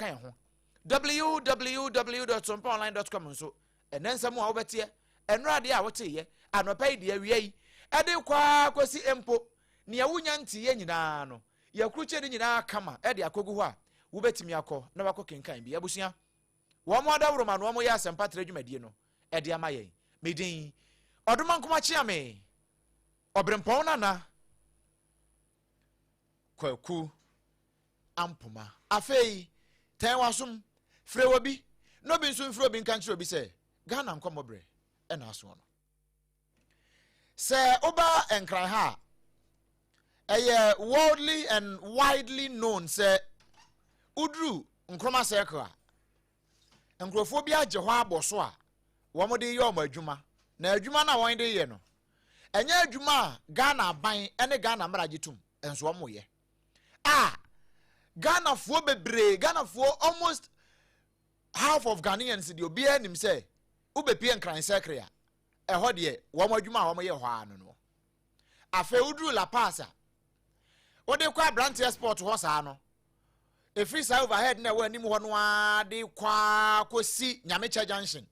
kan ho www.sompaonline.com so enensam a wobetie enra de a wote anopai de awie ede kwa kwasi empo ne awunya ntiye nyina no yakruche de nyina kama ede akogu ho a wobetimi akọ na wakọ kenkan bi abusua wo mo adawro ma no mo ya asempa tradwumadie no ede amaye medin odoma nkoma chia me OBREMPONG-NANA kwaku ampoma afei ten wasum frewobi no bi nso frewobi nkan chiro bi se Ghana nkomobre ena aso no se oba enkran ha worldly and widely known se udru nkroma circle nkrofo bi agye ho aboso a wo mo de ye o adwuma na adwuma na won de ye no enya adwuma Ghana ban ene Ghana mragitum enso wo mo ye Ghana fo bebre Ghana fo almost half of Ghanaians de obi anim say ubepie nkran sekre a eho de wo mo adwuma wo mo ye ho anu no afa udru la passa wo de kwa brand export ho sa no efri sa overhead na wo anim ho no a de kwa kosi Nyamecha junction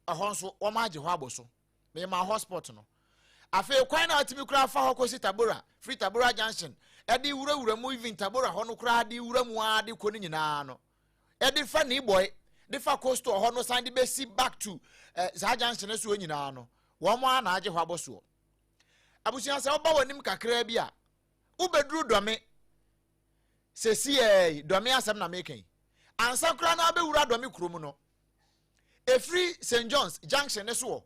eho nso wo ma age ho aboso me ma hotspot no afa kwan na atimi kura fa ho kosi Tabora free Tabora junction edi wura mu even Tabora ho no kura di wura mu a de ko ni nyina no edi fa ni boy de fa coast ho no san de be si back to za junction so nyina no wo mo na age ho aboso abusia se oba wanim kakra bi a ubedru dome se sie dome asem na meken ansa kura na be wura dome krom no efri St John's junction ne so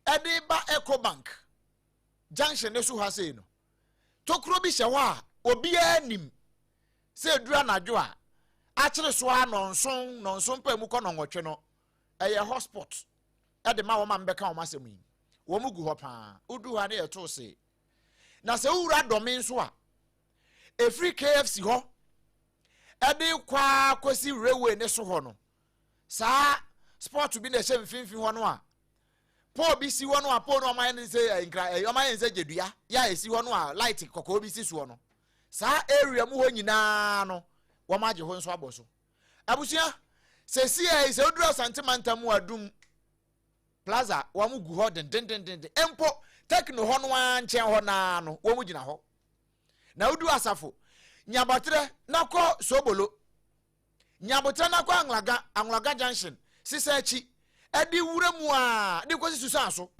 edi ba Ecobank junction ne so ha sei no tokro bi hye wa obi anim se dura najo a akire so a nonson pa mu kọ nonwotwe no eye hotspot ede ma wo ma mbeka wo masem yi wo mu gu ho pa udu ha ne eto se na se wura domin nso a efri KFC ho ede kwa kosi railway ne so ho no sa sport bi na hye mfimfi ho no a po bi si ho no a po no ma yen se nkra o ma yen se jedua ya esi ho no a light kokko bi si so no sa area mu ho nyina no wo ma age ho nso aboso abusia se si se oduro santimanta mu adum plaza wo mu gu ho den empo tekno ho no anchen ho na no wo mu gina ho na udu asafo nyabotre nako sobolo nyabotre nako anglaga junction sisachi edi wura mu a de kosi susa so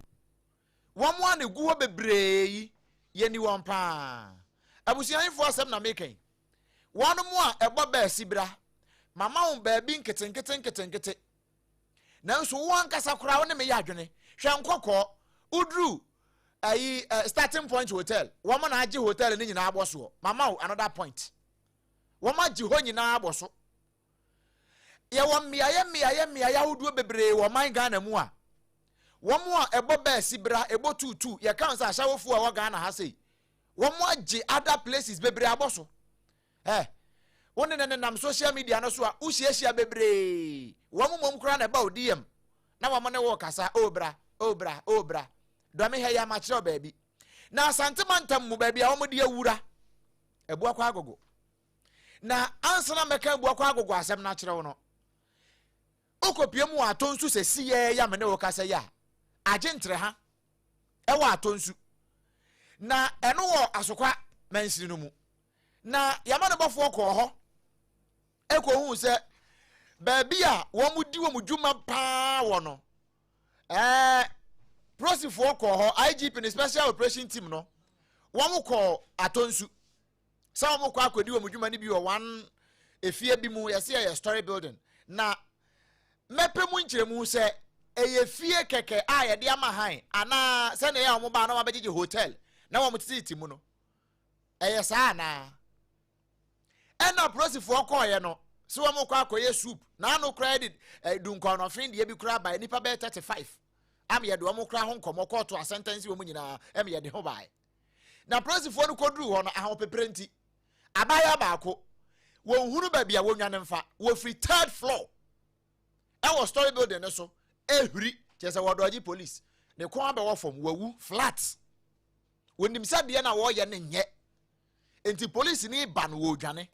wo mu an gu ho bebree ye ni won pa abusia info asem na meken wonu mu a ebo ba sibra mama won ba bi nkete na nso won kasa kura won me ya adwene hwe nkokọ udru ayi starting point hotel wo ma na age hotel ni nyina aboso mama wo another point wo ma age ho nyina aboso ye wo mmia ya hudu bebre wo man Ghana mu a wo mu a ebo ba sibra ebo tutu ye kan sa shawofu a wo Ghana ha sei wo mu age other places bebre aboso wone ne nam social media no so a uhiesia bebre wo mu mom kura na ba odiem na wo ne wo kasa obra do me he ya ma kire baabi na santimantam mu baabi a wo de awura ebu akwa agogo na ansana meka ebu akwa agogo asem na kire wo no okopie mu atonsu se siye ya me ne wo kasa ya agentre ha e wo atonsu na eno wo asokwa mansiri no mu na yama ne bofo ko ho eko hu se baabi a wo mu di wo mu dwuma pa wo no prosifo ko ho IGP ne special operation team no wo mu ko atonsu sa wo mu ko akodi wo mu dwuma ni bi wo one efie bi mu yesi ya story building na mepe mu nkire mu se eye fie keke a ye de ama han ana se ne ya wo ba na wa beje hotel na wo mu titi mu no eye sa na ena prosifo ko ye no so wo mu ko akoye soup na no credit dunkon no fin de bi kura ba nipa be 35 am ye de wo mu kura ho nkomo ko to a sentence wo mu nyina em ye de ho bai na prosifo no kodru ho no ahon peprenti abaya baako wo hunu ba bia wo nwane mfa wo free third floor our story building so ehuri chese wodoji police ne ko aba wo fom wawu flat wonim sabia na wo ye ne nye enti police ni ba no wo dwane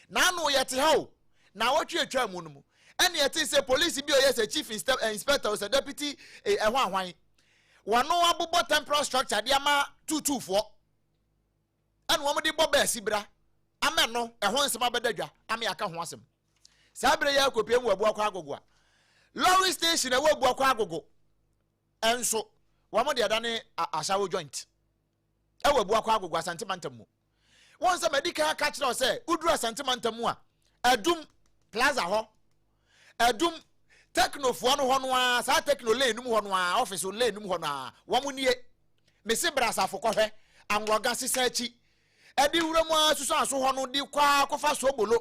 na no ye te ha o na what you try mu no mu and yet say police bi o say chief inspector or deputy ehwan one no abobo temporal structure dia ma 224 and wo mo de boba asibra amen no ehon nsema bedadwa ame aka ho asem sabre ya kopie mu abu akwa agogo a lorry station ewo abu akwa agogo enso wo mo de adane asawo joint ewo abu akwa agogo asantemantam mu won se medical catch no say uduru asantemantam mu a adum plaza ho adum technofo no ho no a sa techno lane num ho no a office lane num ho no a wo mo nie me se brasa afokɔhwɛ anwoga sesachi edi wuramu asusu aso ho no di kwa kofa so bolo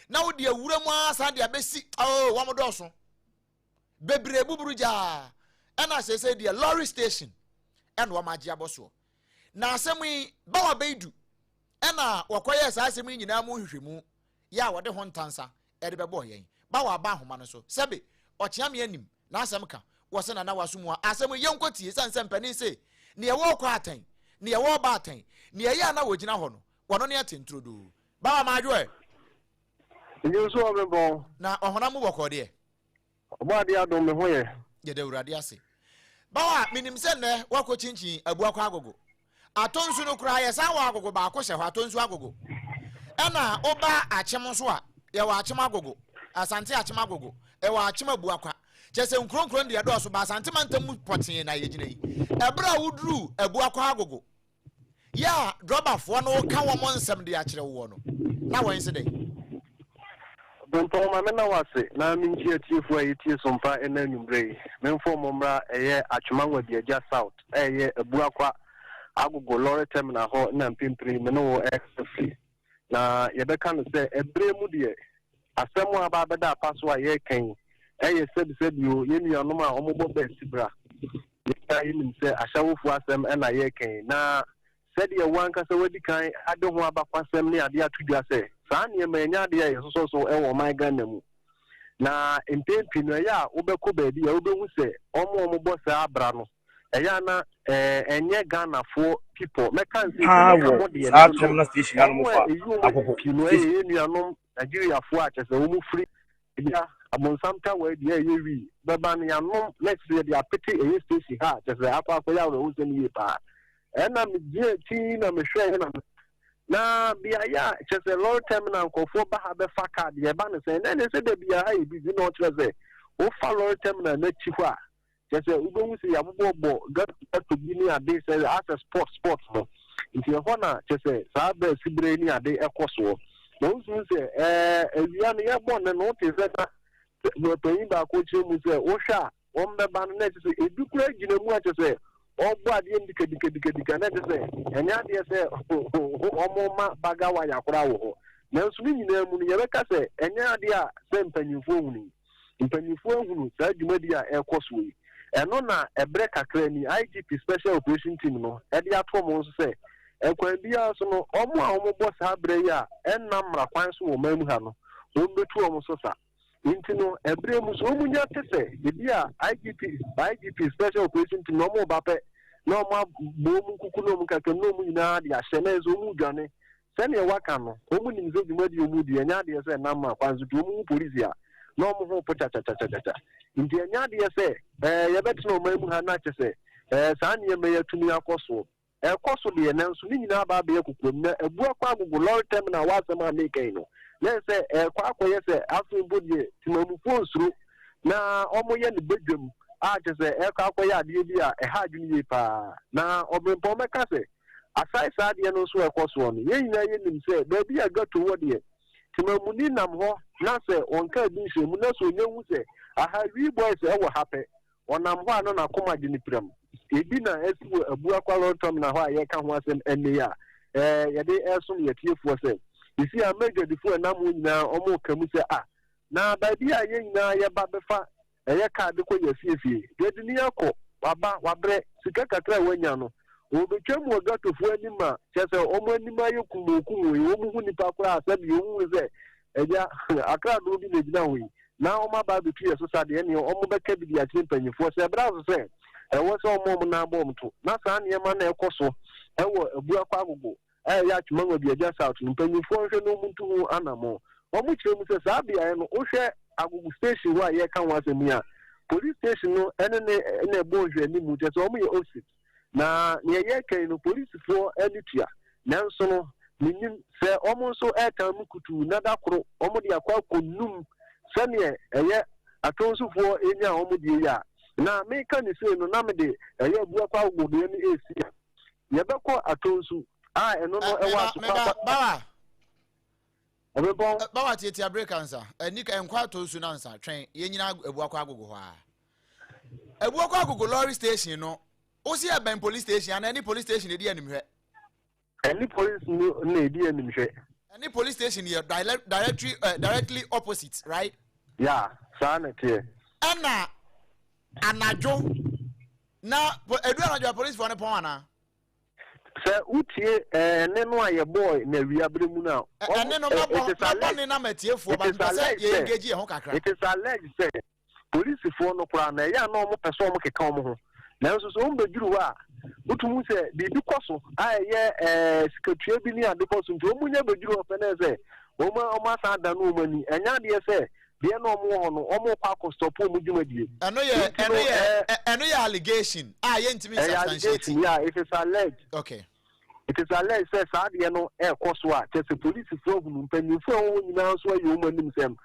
na wo di wuramu asa de abesi wo mo doso bebre buburuja ana sese di lorry station and wo magia boso na asemi ba wa beidu ana wakoye sa asemi nyina mu hwehwemu ya wo de ho ntansa e de bebo yen ba wa ba homa no so sebe okyea me anim na asem ka wo se na waso mu asem yenkotie sanse mpani se ne ye wo kwa atan ne ye wo ba atan ne ye ya na wogina ho no wono ne atentrodo ba wa maadwo nyo so obrempong na ohona mu bokode e obo ade adom me hoye ye de urade ase ba wa minim se ne wako chinchin abu akwa agogo atonsu no kura ye sa wa agogo ba akɔ hye ho atonsu agogo ɛna oba akyem so a ye wa akyem agogo asante akyem agogo e wa akyem abu akwa kyese nkronkron de do so ba asante mantam poten na ye gina yi ebra wuduru abu akwa agogo ya drobafo no ka wo monsem de akyere wo no na won se de Bempong ma na wase na minchi atiefo ayetie sompa ena nwumbre memfo momra eye atwemanwa biaja south eye abu akwa agogo lorry terminal ho na mpimpiri me no exfi na yebeka no se ebre mu de asemu aba beda paso a ye kan eye sebio ye nuanom a omobo ba sibra ye nim se ahyawofo asem na ye kan na said ye wan kasa wadi kan ade ho abakwasem ne ade atudua se saa ne ma nya ade ye so e wo man Ghana mu na empempi no ya wobekọ baabi ya wobehu se omo bo se abra no eya na enye Ghana for people mekan se mo de na terminal station anu fa akoko kino e nuanom Nigeria fo a chese wo mu free bia abonsamta we de ye wi beba ne anom next year de apete e station ha chese akwa ya wo se ni pa ena me die ti na me hwe na bia ya chese long terminal nkofo ba ha be fa card ye ba ne se na se de bia ha e bi no chese o fa long terminal na chi hwa chese ugo se ya bobo got to bi ni ade se as a sport no nti ho na chese sa ba sibre ni ade ekoso no so se ewia ne ya bon no te se na no to yin ba ko chi mu se o hwa o mbeba no na chese edukura gina mu a chese ogbo ade ndika na chese enya de se omoma bagawa yakura wo na nsu ni nyina mu ne yebeka se enya ade a se mpanyifo hunu sa dwumadi a ekoso yi eno na ebre kakra ni IGP special operation team no e de ato mo nso se ekwan bia so no omo a omo boss ha bre ya enna mra kwan so wo mamu ha no o betu omo so sa inti no ebre mu so omunya tese bia IGP special operation team no mo ba pe no ma bo mu kuku no mu kakam no mu nyina de ahye na ezo mu dwane se ne waka no omu nim zo dwumadi omu de nya de se na ma kwan so do mu police ya no mo ho pocha cha inti nya de se yebetino mamu ha na tese saa ne me yatumi akoso ekoso de na nso ni nyina ba ba yekukom na abu akwa agogo lorry terminal wasem a make no na se kwa akoye se afun de timamu fonsuru na omo ye ne bedwam a tese kwa akoye ade bi a ha adwuni ye pa na obrempong meka se asai saa de no so ekoso no ye nyina ye nim se ba bi agato wo de timamu ni nam ho na se onka bi hwemu na so nyewu se aha wi boys e wo hape onam ho ano na koma de ni pram ebi na esiwo abu akwa lorry terminal ho a ye ka ho asem enne ya ye de esum ye tiefo se isi a major defo na mu nyina omo kamu se na ba bi a ye nyina ye ba befa ye ka de ko ye fiefie de ni akọ baba wabre sika kakra wanya no obetwam ogatofo anima chese omo anima ye kumukumu ye omo hu nipa kora asabi omu ze eja akra do bi na gina ho na omo ba betu ye so sa de ne omo beka bi dia chimpanyifo se bra so se wo se omo na bom to na sa ne ma na ekoso ewo abu akwa agogo ya atwemanwa biaja south mpanyifo hwe no muntu hu anamo omu chemu se sabia no ohwe agugu station wa ye kan wasemi a police station no ene ne bonhwe ni mu je so omu ye office na ne ye kan no police for anitua nanso no minim se omu so etan mu kutu na da koro omu de akwa konum se ne eye atonso for enya omu de ya na me kan ni se no na me de eye bu akwa agugu de ni esi ye beko atonso eno no ewa so ba Obebon Bawa tieti break answer. Nika enkwa to su na answer. Train ye nyina ebu akwa agogo ho a. Ebu akwa agogo lorry station no. Osi aban police station and any police station dey anim hwe. Any police no dey anim hwe. Any police station here directly opposite, right? Yeah, sana tie. Ana anajo na edu anajo police for ne pon ana. Sir, utie ne no aye boy na wiabre mu na. Ene no mabo ne na matiefo ba say ye engage ye ho kakra. It is alleged say police for no kra na ya no mo pese o mo keka o mo ho. Nanso so mbeduru wa utumu se bibi koso aye secretary bi ni adekoso nti o munya beduru o pene se o ma sa da no mani enya de se de no mo ho no o mo kwa stop o mu dwumadie. Eno ye allegation. Ye ntimi substantiate. Yeah, it is alleged. Okay. It is alleged say saade no koso a tese police for bu mpanyimfo o nyina so aye o manim sem.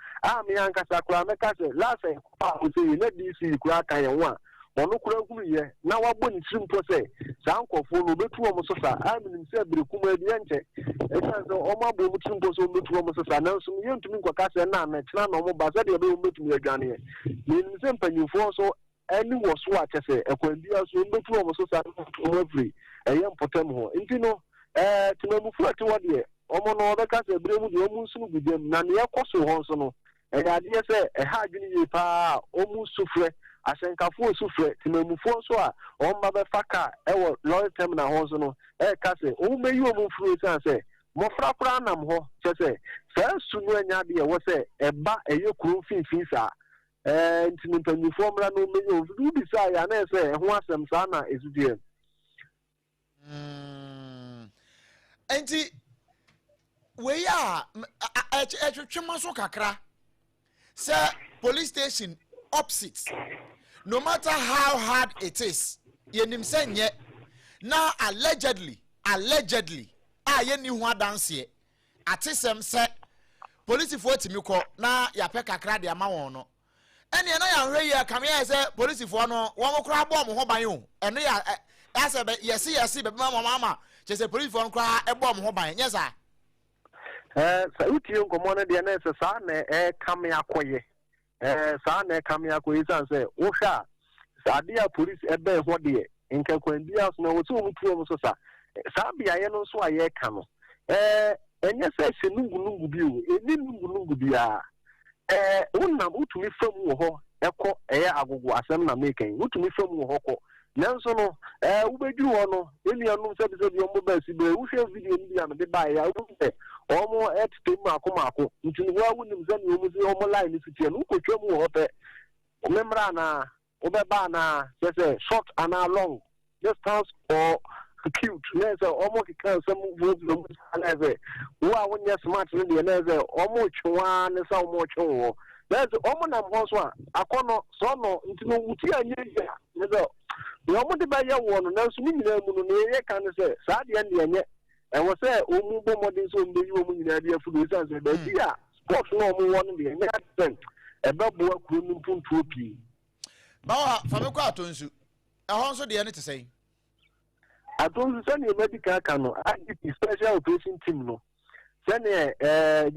Me anka sakura me ka se last time o say na DC kura kan ye ho a ono kura hunu ye na wabo ni trimpo se sa ankofo no betu o mo so sa aminim se berekuma bi enche e san so o mabo mo trimpo so betu o mo so sa na so ye ntumi nkwaka se na na tena na o mo ba se de be o betu me adwane ye ni se mpanyimfo so any was what I say, a quendia so betu o mo so sa o every e ye mpotem ho nti no tinamu fu ati wade o mo no be ka se bremu de o mu sunu gudem na ne yakoso ho so no e ya de se e ha adwene ye pa o mu sufre asenkafo sufre timamufo so a o mba be faka e wo lawyer terminal ho so no e ka se o meyi o mu furu san se mo frapra nam ho che se sa sunu anya de wo se e ba e ye kuru finfin sa ntimamufo mra no meyi o du bi sa ya na se ho asem sa na ezudie enti we ya etwetwema so kakra se police station opposite. No matter how hard it is, yenim senye na allegedly yeni hu adanse atesem se police for timiko na yape kakra de ama won no ene na ya hwe ye kam ye se police for no won kra bo mo ho ban o ene ya ase be yesi be mama che se police for kra e bo mo ho ban nyesa sa uti nkomo na de na se sa na kam yakoye sa na kam yakoye san se wo hwa sadia police ebe ho de nka kwandia so na wo so mutuo mo so sa bia ye no so aye ka no enye se se nungu bi o eni nungu bia wonam utumi fam wo ho ekọ agogo asem na meken utumi fam wo ho ko nanso no ubeduru ho no eni anu se bi o mo ba si be wo hwe video ni bia me de ba ya wo se o mo etete mu akoma ntuni wa wonim ze ni o mo se o mo line si tie no ko twam wo ho pe o memra na obeba na say short and long distance or cute na say almost can some move na say wa wonya smart ni na say almost chwa na say almost chwo na say almost na ho so akono so no ntino wuti anya ya na say we almost de ba ya wo no na so ni nyina mu no ne ye kan say sa de anya e wo say o mu bo modern so mbe yi o mu nyina de afudu say say ba dia sport no mu won de na say e ba bo akuru ni mpuntu opi Bawa fameko atonsu ehon so de ene te sei atonsu se ne medical kano IDP special operation team no se ne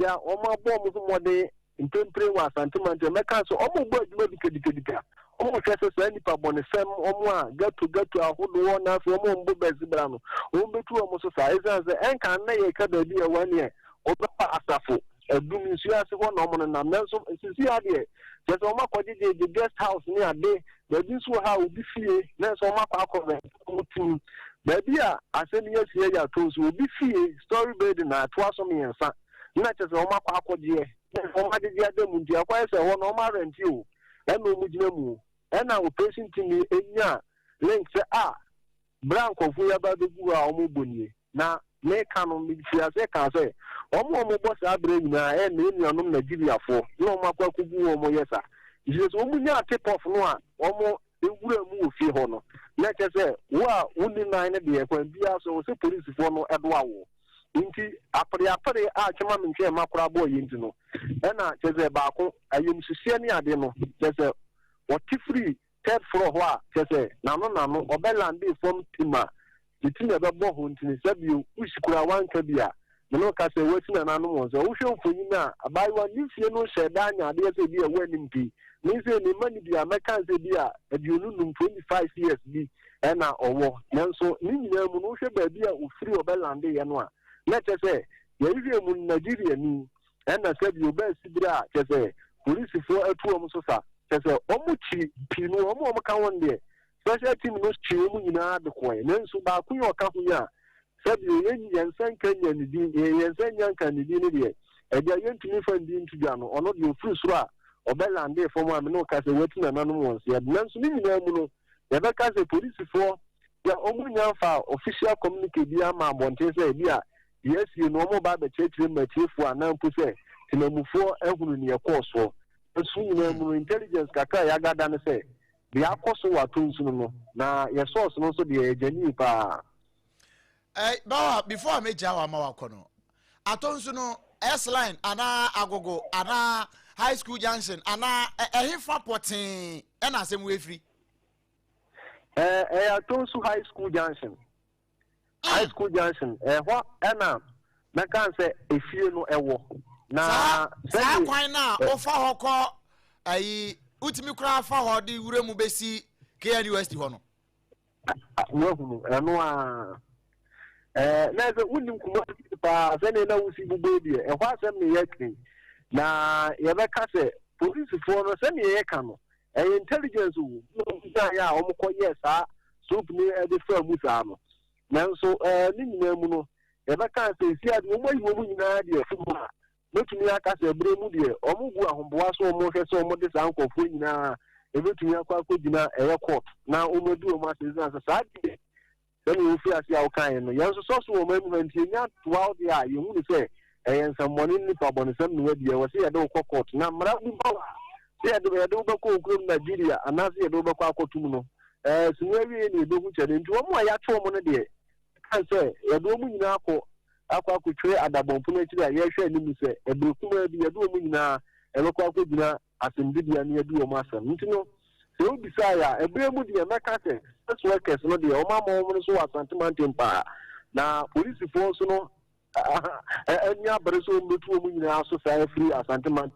ya o ma bo mo so mode intempre wa santimant meka so o mo bo adwuma dikadika o mo hwese se nipa bonesem o mo a gatu ahodo na so o mo mbo bezibra no o betu o mo so sa ezan se enka na ye ka da bi e wane o ba asafo edum nsu ase ho na o mo na menso sisi ade just o makodi the guest house ni ade the dinsu ha obi fie na so makwa akọ mutum baby a asemi yesie ya tosu obi fie story bed na to aso me yensa na just o makwa akọje o ma de dia dem ndia kwa se ho na o ma rent o e no mu gina mu e na operation team enya link se branko fu ya ba de gu a o mo bonie na me kanu mi fia se kan se omo boss abre nyina e na enuanom Nigeria fo na omo akwakugu omo yesa Jesus omo nya tip off no a omo ewura mu ofie ho no na kese wo a woni nan ne de kwan bia so se police fo no edo awo nti apre a chema menhwe makora bo yinti no e na kese ba ko ayem hihie ne ade no kese what free third floor ho a kese nano obelande from tima titina be bo ho ntini sabio usikura wanka bia no ka se wetina nano mo so wo hwe mfonyi na abai wa nifie no sheda anya ade se bia wani mpi ni se ni mani bia meka se bia aduonu num 25 years bi e na owo nanso ni nyina mu no hwe ba bia ofiri obelande ye no a na kese ye hwe mu Nigeria ni e na sabio ba sibira kese police fo atuo so sa kese omuchi pinu omo ka wonde special team no chiwo mu nyina de koe nanso ba ku yo ka hu ya sabio yensan kanya ni din yensan nyanka ni din ni de e dia yentumi fa ndi ntudwa no ono de ofiri soro a obelande fo mu am no ka se wetina nanu won se nanso ni nyina mu no ye be ka se police fo ya omu nya fa official communique bia ma bonte se bia yes you no mo ba be chechire matiefo anampu se tinamufo ehunu ne yekoso so nyina mu intelligence kaka ya gada ne se bi akoso watonsu no na ye source no so de ejani pa ba before me jawa ma wakono atonsu no S line ana agogo ana high school junction ana ehifa potin e na asem we free atonsu high school junction ho na na kan se efie no ewo na sa kwan na ofa hokọ ayi utimi kura fa ho di wure mu besi KN University ho no no eno a na ze unim kuma pa se ne na usi bubo bi e ho asem ne yekri na ye be ka se police fo no se ne ye ka no intelligence wu no ya o mo ko yesa so ni e de fa musa no nanso ni nyina mu no ye be ka se si ade o mo yi mo nyina de fu mu metumi aka se bre mu de o mo gu ahomboa so mo hwe so mo de san kofo nyina e betumi akwa akogina eye court na o mo du o ma se zan sa de then you feel as you can no yanso so so o ma mu nti nya to de a ye hu ni se ensam money ni pa bonisam no wadie wo se ye de ko court na mra bu bawa se ye de be ko okrum Nigeria ana se ye de be ko akotum no sinwe wi ni do hu chede nti wo mo ya to mo no de kan se ye do mu nyina akotwe adabonpo no akiri a ye hwe ni mu se ebrokuma bi ye do mu nyina e be ko akogina asembidia ni ye do mo asam nti no se obi sa ya ebre mu de meka se so workers no de o ma mo no so asanteman pa na police force no anya breso mbetu mu nyina so sa free asanteman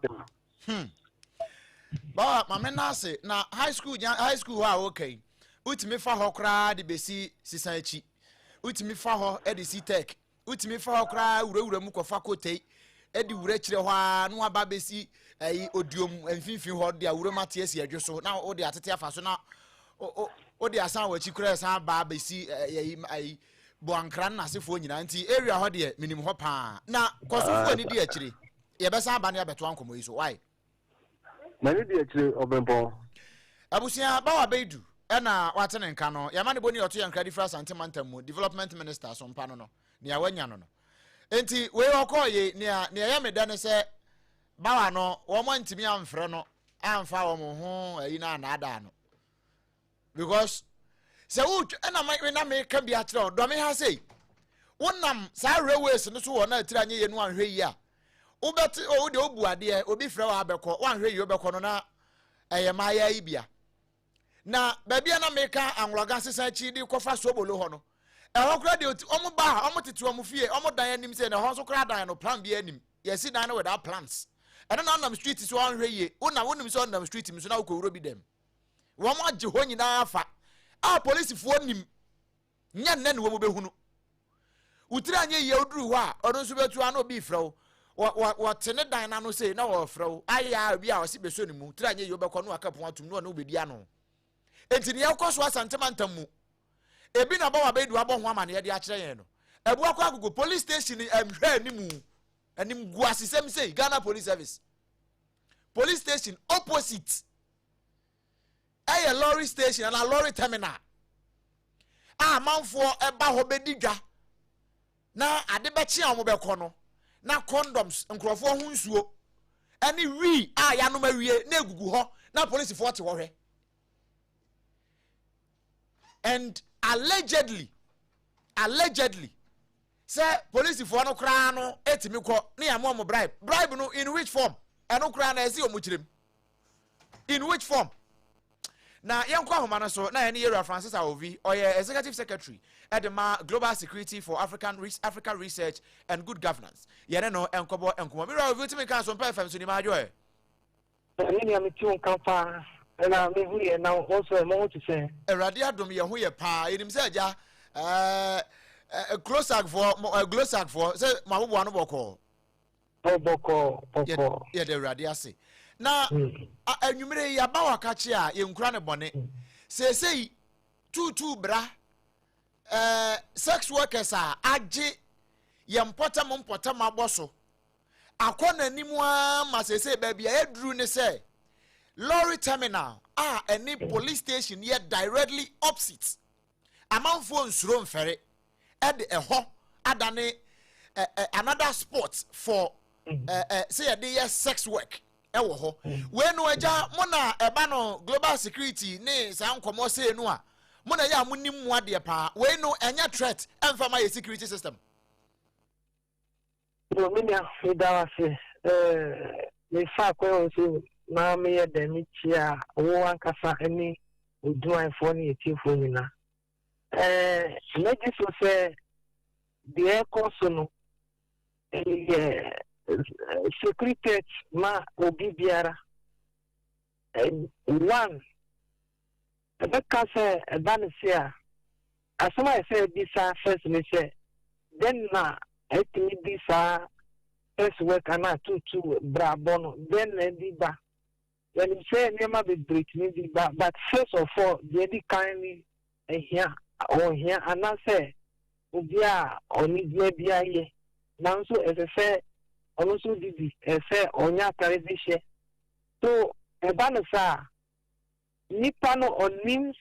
ba ma mena se na high school ha okay utimi fa hokra de besi sisan echi utimi fa ho edisi tech utimi fa hokra wurawura mu kofa kotei edi wura kire ho a no aba besi ayi odiom mfinfin ho de awura mate esi adwo na o de atete afa so na o de asan wachi kura san ba besi ayi boankra na sefo nyina nti area ho de minim ho pa na kosofo ni de akire ye be san ba ne abeto ankomo yi so why na ni de akire obrempo abusia ba wa beidu na watene nka no yama ne boni oto yankra different santimantam mu development minister SOMPA no ne awanya no enti we okoye ne ya meda ne se bawa no wo mo ntimi amfre no amfa wo mo ho ayi na ada no because se wo na me ka bia kire do me ha sei wonam sa railways no so wo na atira anye ye no anhwe yi a wo beti wo de obu ade obi frɛ wo abekɔ wo anhwe yi obekɔ no na ma ya yi bia na babia na meka anwloga sesa chi di kofa sobolo ho no ho kra de omu ba omu tete omu fie omu dan anim se na ho so kra dan no plan bia anim yesi dan no without plans eno na nam street so anhwe ye una wonim so nam street mi so na ukowuro bi dem wo mo age ho nyina afa a police fo nim nya nne ne wo mo behunu utira anye ye oduru ho a ono so betu ana obi frɛw wo tene dan na no se na wo frɛw aya bi a o si beso ni mu utira anye ye obekɔ no akapo atum no na obedi ano enti ne yakoso asantemantam mu ebi na bawa bedu abo ho amane ye de akire yen no ebu akwa agogo police station emhwe animu anim guasisem sei Ghana Police Service police station opposite a lorry station and a lorry terminal manfo eba ho bedidwa na ade be chia mo be kɔ no na condoms nkrofo ho nsuo ani wi a ya no mawie na egugu ho na police for te wo hwe and allegedly say police for no kra no etimi ko na ya mo bribe no in which form eno kra na ezi omuchirem in which form na yankwa homa no so na ene Yera Francis Awovi oye executive secretary at the Global Security for Africa Research and Good Governance yene no enkobo mira Awovi timi kan so mpa FM so ni ma ajo ni am ti on kan fa na me hu ye na also mo to say erade adom ye ho ye pa enim say aja closak for say mabobo no boko ye de erade ase na anwumere ya ba wakache a ye nkura ne bone sei tutu bra sex workers a age ye mpota maboso akona nimu a ma sei ba bia eduru ne say lorry terminal any police station here directly opposite amanfo nsuro mfere ed eho adane another spot for say dey sex work ewo ho we no aja mo na eba no global security ne sa nkomo say no a mo na ya munim mu ade pa we no enya threat emfa ma security system no minya idawa se me fa ko so na me ye de mi chia wo ankasa ani oduan fo ne etifo nyina meji so se de ekoso no security ma obi biara one the kase dansia asoma say bisa first me say then na etimi bisa first work ana tutu brabono then di ba when you say nema be break me di ba but first of all they kindly here or here and I say obia oni bia ye nanso e say also didi say onya tradition so e ba no sa nipa no onim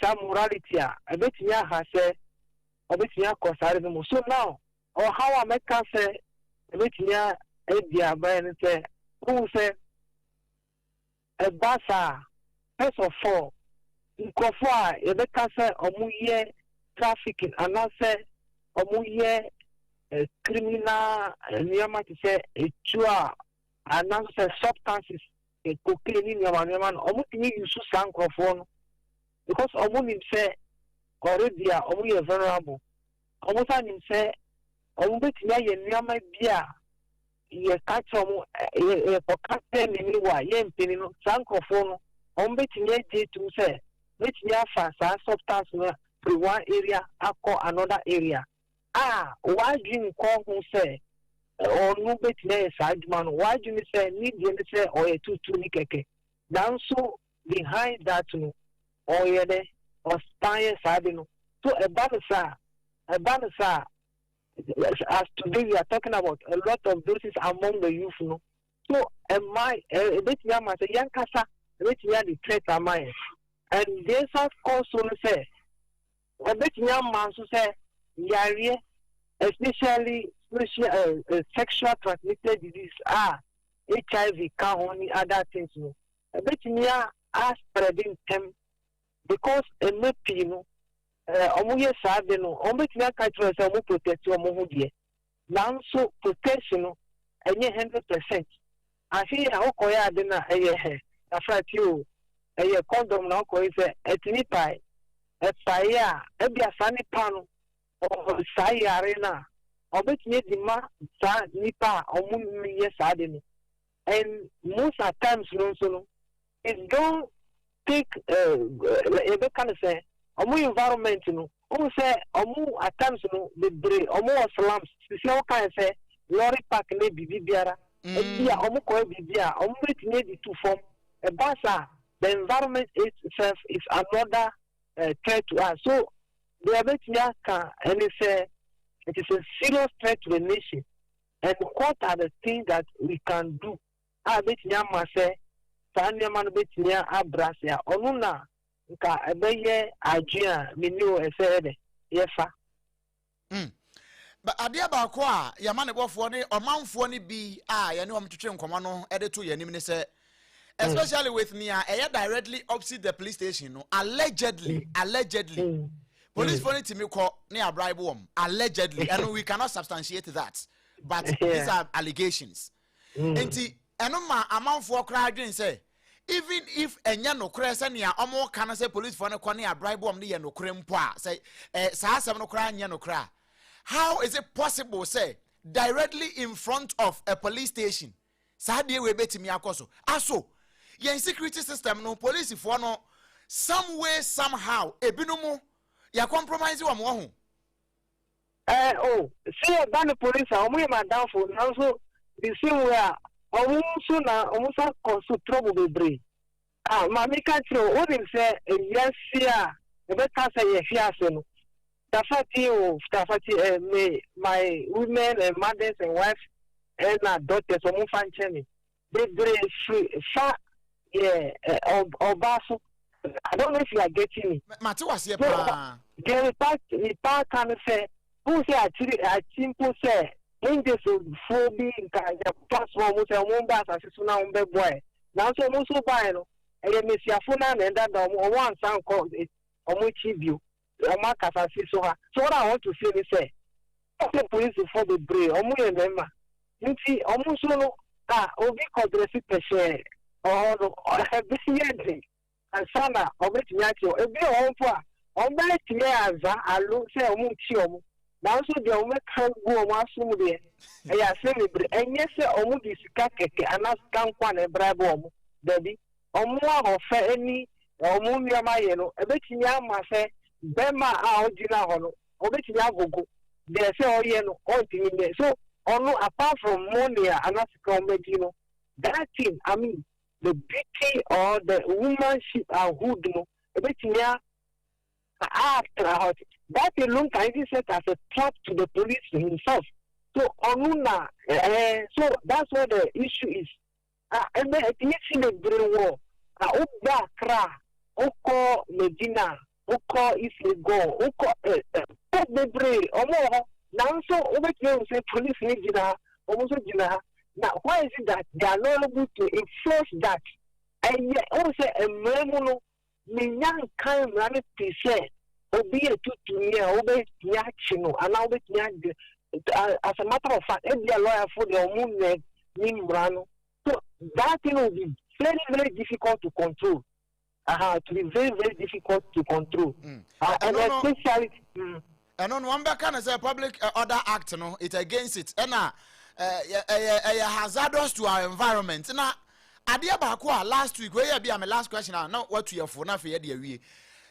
sa morality a ebetinya ha say obetinya kosare no so now or how I make say ebetinya edia ba en say who say a basa first of all nkofo a ebeka say omuye trafficking and I say omuye criminal nyama to say etua and I say substances cocaine ni nyama omu tini use sankofo no because omu nim say already omu ye vulnerable omu sa nim say omu betinya ye nyama bia ye catch omu ye pokate ni wa ye mpini no sankofo no omu betinya je to say betinya fa sa substance no from one area akọ another area why dream call who say or no betinya side man why do you say need you say or a tutu ni keke down so behind that no or ye de or spy side no so a banasa as today we are talking about a lot of doses among the youth no so my betinya ma say yankasa betinya the threat am I and this has also say betinya ma so say yare especially sexual transmitted disease HIV can only other things no betinya are spreading them because MP no omuye sabe no ombetinya ka tro say omu protect omu ho de now so protection no enye 100% afi akoya ade na eye afati o eye condom na ko say etini pai efaya ebia sani pano o sai arena obetinya dima sa nipa omu ye sade no and most at times no it don't take ebe kan say omu environment no omu say omu at times no the brain omu slums say o kan say lorry park na bibiara ebia omu ko bibia omu betinya di two form e basa the environment itself is another threat to us so the betinya can and say it is a serious threat to the nation and what are the things that we can do betinya ma say sanya man betinya abrasia onuna nka ebeye ajia menu esede yefa But adia ba ko a ya ma ne bofo ne omanfo ne bi a ya ne omtwetwe nkoma no e de to ya nim ne say especially with me directly opposite the police station no allegedly police for it me call near bribe allegedly and we cannot substantiate that but these are allegations enti eno ma amanfo kra adwen say even if enya no kra say near omo kan say police for ne call near bribe ne ye no kra mpo a say saa asem no kra anya no kra. How is it possible, say, directly in front of a police station? Sadie we betimi akoso. Aso, your security system no police for no some way somehow ebinumu ya compromise wa mo ho. See ban police omo ma down for now so the same way omo so na omo so cause trouble bebre. Ma me ka tro o dem say yes here e be ka say ye fiase no. Tafati, my women and mothers and wives and daughters of Mufanchemi. They free, far, Obaso. I don't know if you are getting me. Matuas, the part can say, who say I simple say, angels of phobia, plus one was a woman as a son of boy. Now so most of Bino, and you miss your phone and that one sound called it, on which you. So what I want to say is say, the police for the brave, omu remember. You see, omu solo obi kodresi peshe or bisi and sana obet nyakio ebi onfo a ombe tie aza alu say omu chi omu. Now so the omu kan go omu asum de e ya se libre enye se omu di sika keke anas kan kwa na bribe omu. Baby, omu a ofe eni omu nyama ye no ebeti nyama se Bema Audina Hono, Obetinya Gogo, they say, oh, yeah, no, so, apart from Monia and Medino, that thing, I mean, the beauty or the womanship and hoodno, Obetinya after that alone can be set as a threat to the police himself. So, Onuna, so that's where the issue is. And then it's in the brain war, Oba Kra, Oko Medina. Uko if you go, Uko the brave, or more. Now, so over here, say police Nijina, almost Jina. Now, why is it that they are not able to enforce that? And yet, also a memono, Minyan kind of say, Obi a 2 year, Obey Yachino, and now with Yan. As a matter of fact, every lawyer for the moon Nimbrano. So that thing will be very, very difficult to control. To be very, very difficult to control. And especially. And on one back as a public order act, no, it's against it. And hazardous to our environment. Now, Adia Bakwa last week, where be my last question, now what to your phone for your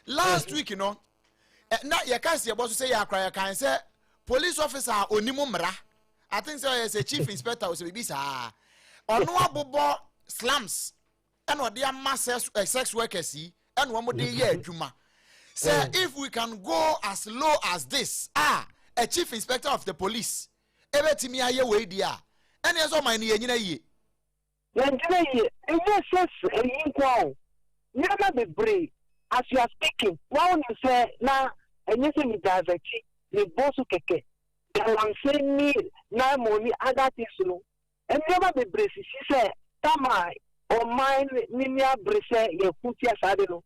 last week, you know, not your can't see about to say, I cry, I can say, police officer Onimumra. I think so as a chief inspector was a baby, or no bobo slums. And what they are mass sex workers and one more day Juma. Say if we can go as low as this, a chief inspector of the police, everything me aye way dia. And there's all my ye. And yes, never be brave. As you are speaking, now you say now and you say me directly, the boss keke. The one say me now money other things no. And never be brave. She said, Tamai. Or mine, Nimia Brisse, your Putia Sadino.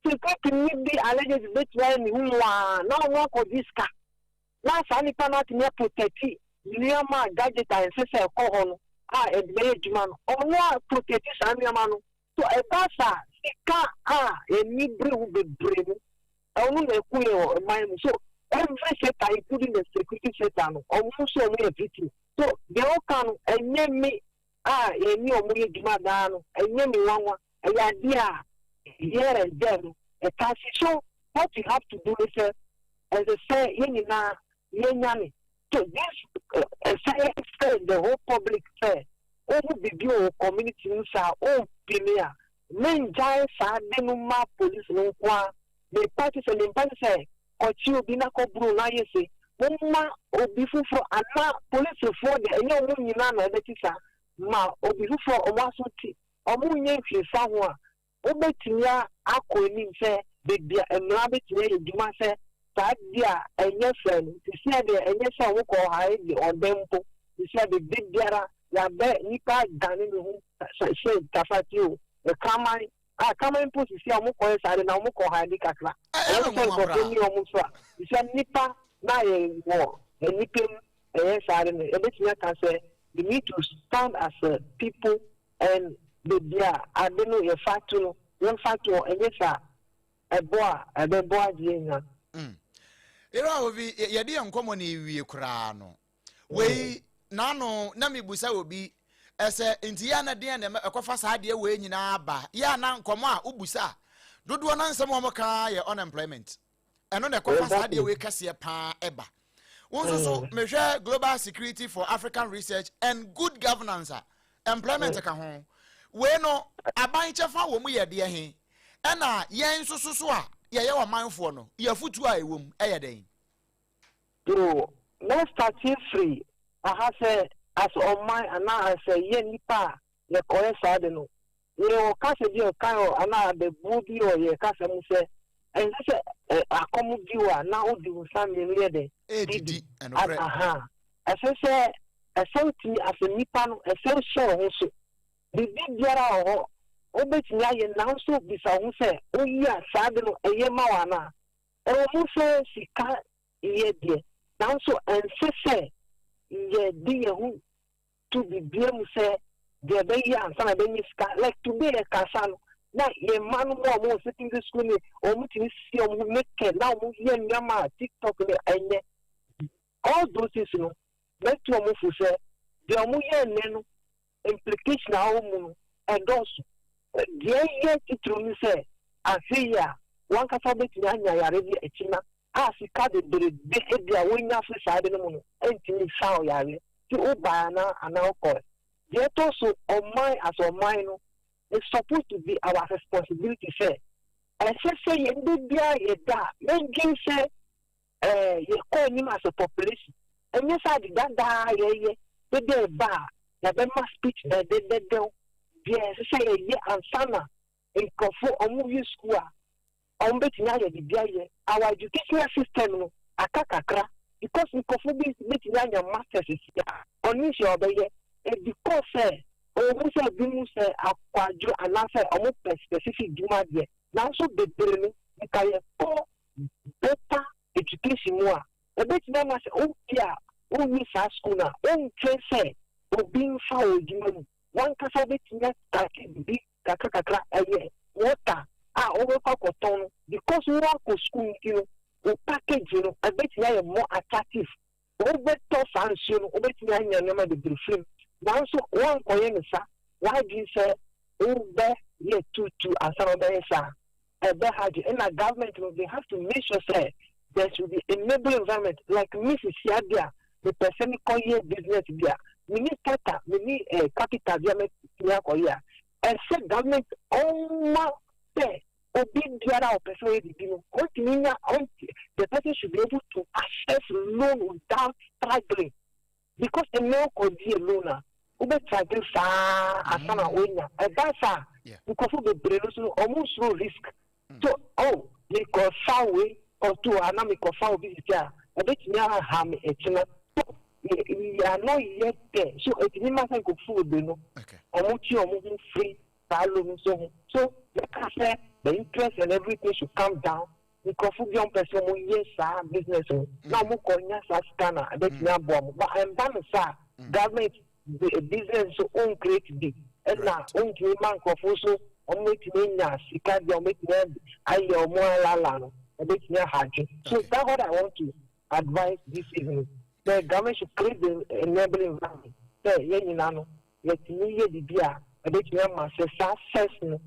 So, can you be alleged between who are no work of this car? Now, Sunny cannot near protect Niama gadget and Sessa Cohon, a village man, or more protect Sanyamano. So, a bassa, Sika, a Nibri will be brave. Only a queer mine. So, every sector, including the security sector, almost so many people. So, they all come and name me. A new Muya Madano, a Yemi Wanga, a idea here and there, a taxi show. What you have to do is, as I say, Yenani. So this, the whole public fair, over the view of community news are all premier. Men giants are denuma police no qua. The parties and the say, or you binako bruna, you say, Mumma or before and now police for the and no woman, that ma obi fufo omasoti omunye mfifa ho a obetinya akoni se bebia emra betinya eduma se Sadia and your friend, to see the and your son who call high or Bempo, to see the big Dara, la bet Nipa Danin, say Tafatu, the common put to see a Moko side and a Moko high Nikakla. I don't know you said Nipa, my war, and Nipping, and yes, I don't know. And can say, you need to stand as a people and the dear, I don't know your factor, one factor, and yes, a boy, Jina. Era obi yedi enkomo na ewie kura no we nano na mebusa obi ese ntia na den na ekofa sa de we nyina aba ya na nkomo a ubusa dodo na nsem o ka ye unemployment eno na ekofa sa de we kase pa eba wonso so mehwe global security for African research and good governance employment ka ho we no aban chefa wo mu ye de he ena yen so a ye wa manfo no ye futu a ewom eye den so let's start free I say as on my and I say ye nipa ye kore sade no ye o ka se je kan o ana the budi o ye ka se mu se and say akomu diwa na o di usan me de didi enofre aha I say asenti as a nipa no e se show ho so the big biara o obetini aye na so bisa ho se o yi asade no eye ma wana e mo se sika ye de now so and say ye di hu to be blame say the be ya ansana be niska like today e kasano na ye man mo sitting this school ni o mutini si o mu make na o ye nyama TikTok ni enye all those things no let you mo fu say the o mu ye ne no implication a o mu and also the ye titru ni say afiya wan ka fa betini anya yare bi etima Africa de dia wonya fi side no no entini saw yare ti o ba na anako yet also on my as on mine no it's supposed to be our responsibility say and say ye bia ye da men say ye call him as a population and yes I did that ye de ba ya be ma speech de yes say ye ansana in kofu omu school our educational system no akakakra because nkofobi betnya masters is oni se obeye e because o say bimu say akwadro anase omo specific duma de na so bebere no nkaye for better education mo a e betnya na say o pia o ni sa school na o train say o bin fa o duma one kasa betnya take bi kakakra aye water over cotton because we want to school, you know, we package, you know, I bet you are more attractive. Over tough and soon, over to number the briefing. Now, so one coin, sir, why do you say, over year 2 as some other, sir? And the government, they have to make sure, sir, there should be enabling environment like Mrs. Yadia, the person call here business there. We need capital, we need capital, here. And say government, say, big biara person the person should be able to access loan without struggling because a no could be a loaner. Ube struggling asana wenya. And that's because of the brain almost no risk. So they call way or two anamic of foul visitor. A bit near harm a we are not yet there. So it's not like food, you know. Almost you are moving free. So the interest and everything should come down because for young person who yes business now mo konya sa scanner I bet na bomb but I'm done sir government business so own create big and now own man ko so on make nya sika dey make them ayo mo la no I bet na haji so that's what I want to advise this evening the government should create the enabling environment say yen no let me ye bibia I bet na success no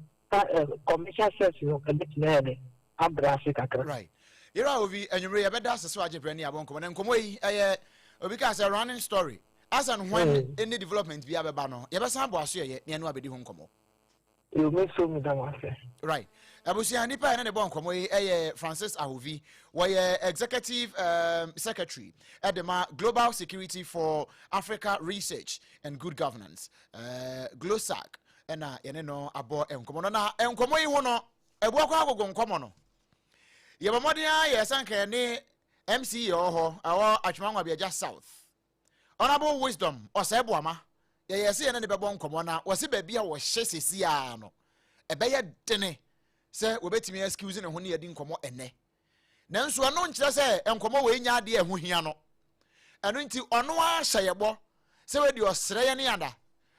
commercial sales no ebetine abrase kakra right ira ovi enyumre ye beda aseso ajebrani abonko na nkomo yi obi ka say running story as and when any development bi abeba no ye besa abo aso ye ne anu abedi ho nkomo you make so me that one right abusia nipa ne bon nkomo yi Francis Ahovi were executive secretary at the Global Security for Africa Research and Good Governance GLOSAC ena yene no abo enkomo no na enkomo yi ho no ebu akwa agogo nkomo no Yebamodia yesanka ne MC ho awo atwemanwa biaja South. Honorable Wisdom oseboama ye yesi ne bebo nkomo na wose ba bia wo hye sesia no ebeye dene se wobetimi excuse ne ho ne yedi nkomo ene nanso ono nkyere se enkomo we nya ade eho hia no eno nti ono a hyeyebo se we di osre ye ne ada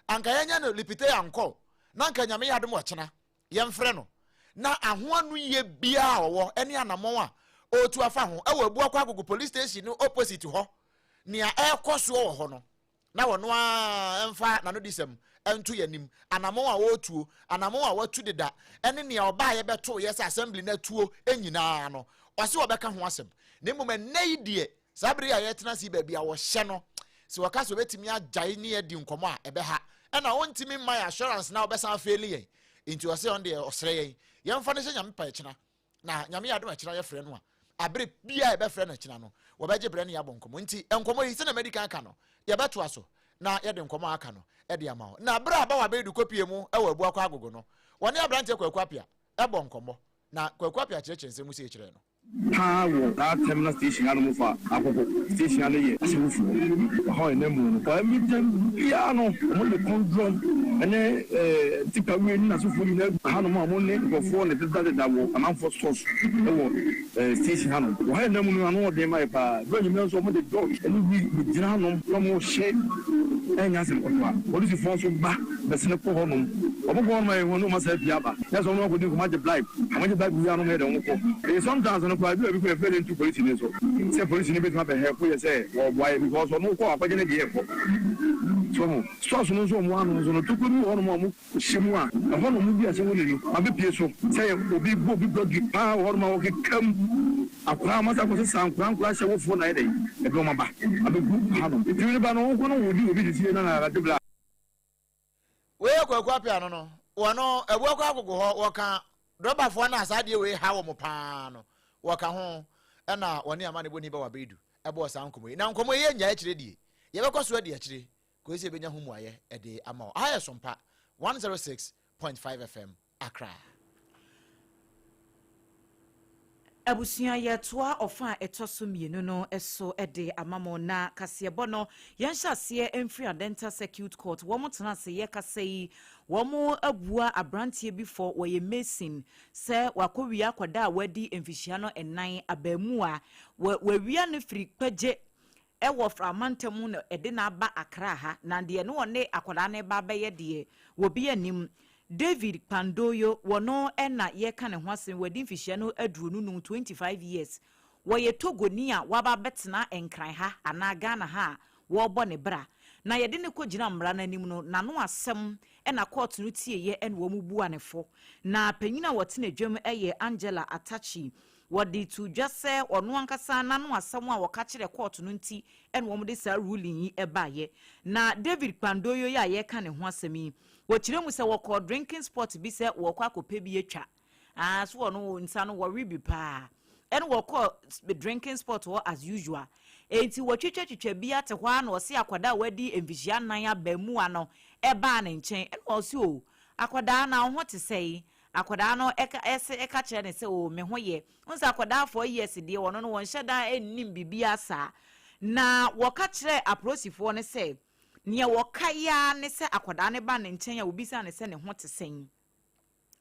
anka yenya no lipite yanko na anka nyame yadom ochena yemfre no na ahoanu ye bia owo ene anamon a otu afa ho e we buakwa agogo police station no opposite ho nia ekoso wo ho no na wono a emfa na no disem entu yanim anamon a wotuo anamon a watu deda ene nia oba ye beto yes assembly na tuo enyina no wase obeka ho asem na mmom nei die sabri a yetena si ba bia wo hye no se wakaso betimi agyae ne edi nkomo a ebe ha ena wontimi my assurance na obesa faili yen into wase on de osre yen yemfa ne nyame pa ekina na nyame yadom ekina ye frɛ no a abre bia ebe frɛ no ekina no wobeje bre ne yabo nkomo nti enkomo yi se na medical aka no ye beto aso na ye de nkomo aka no e de ama na bra ba wa be du kopie mu e wa buakwa agogo no woni abrante kwakwapia e bo nkomo na kwakwapia kyerɛkyerɛ mu se kyerɛ no Power that terminal station anu fa akoko station anu ye asiwufu ho enemu no kwa mitem piano mo le condom ene tipa we ni asofo ni na hanu mo ne gofo ne tata wo amanfo source e wo station anu wo enemu no anu de mai pa do nyime so mo de dog ene bi gina anu no mo she enya se ko pa police force ba besene ko ho no obo go mai ho no ma sa bia ba ya so no ko di ko ma de bribe amaje bribe wi anu me de wo ko sometimes kwa do be feel into police ni so say police ni be ma be help you say why because no ko akwaje na dey help so no so mo anu so no to ko ni ono mo shimu a ho no mu bi ase woni ni ma be pie so say obi blogi pa ho no ma wo ke kam akwa ma sa ko san kwa se wo fo na dey e be ma ba abe group ha no ti ba no ko no obi di na na de bla we kwa pia no wono ebu kwa agogo ho wo kan droba fo na asade we ha wo mo pa no waka ho na woni amane boni ba wabedu ebe osa nkomo na nkomo ye nya akire die ye bekoso ade akire ko ese benya hu muaye ede ama aye sompa 106.5 FM Accra Abusia yetoa ofa etosomienu no eso ede amamo na kasebo no yenhyase emfri adenta circuit court womo tena se ye kasei womo abua abrantie before woye mason se wakowia kwada wadi emfihia no enan abamu a wawia ne firi pagye ewo framantemu no ede na aba Accra ha na de ne wone akwada ne ba beye de wobi anim David Pandoyo wono ena ye ka ne ho asem wadi mfihia no aduru no 25 years woye togoni a waba betena enkran ha ana Ghana ha wo bo ne bra na ye de ne kogina mra na anim no na no asem ena court no tie ye en wo mu bua ne fo na panyina wote na dwam eye Angela Atachi wadi to just say ono ankasa na no asem a woka kire court no nti en wo mu de sa ruling yi ebaye na David Pandoyo ya ye ka ne ho asemi wochire mu se woko drinking spot bi se woko akope bi etwa so ono nsa no wo ribi pa en woko drinking spot wo as usual enti wotwetwetwa bi ate hwa na ose akwada wadi emvihia nan abamu ano eba na nchen en wo se o akwada na ho te sei akwada no eka kire ne se o me ho ye nsa akwada 4 years de wono no won hyeda ennim bibia sa na woka kire aprosifo ne se nia wokaya ne se akwada ne ba ne nchen ya obisa ne se ne ho te sen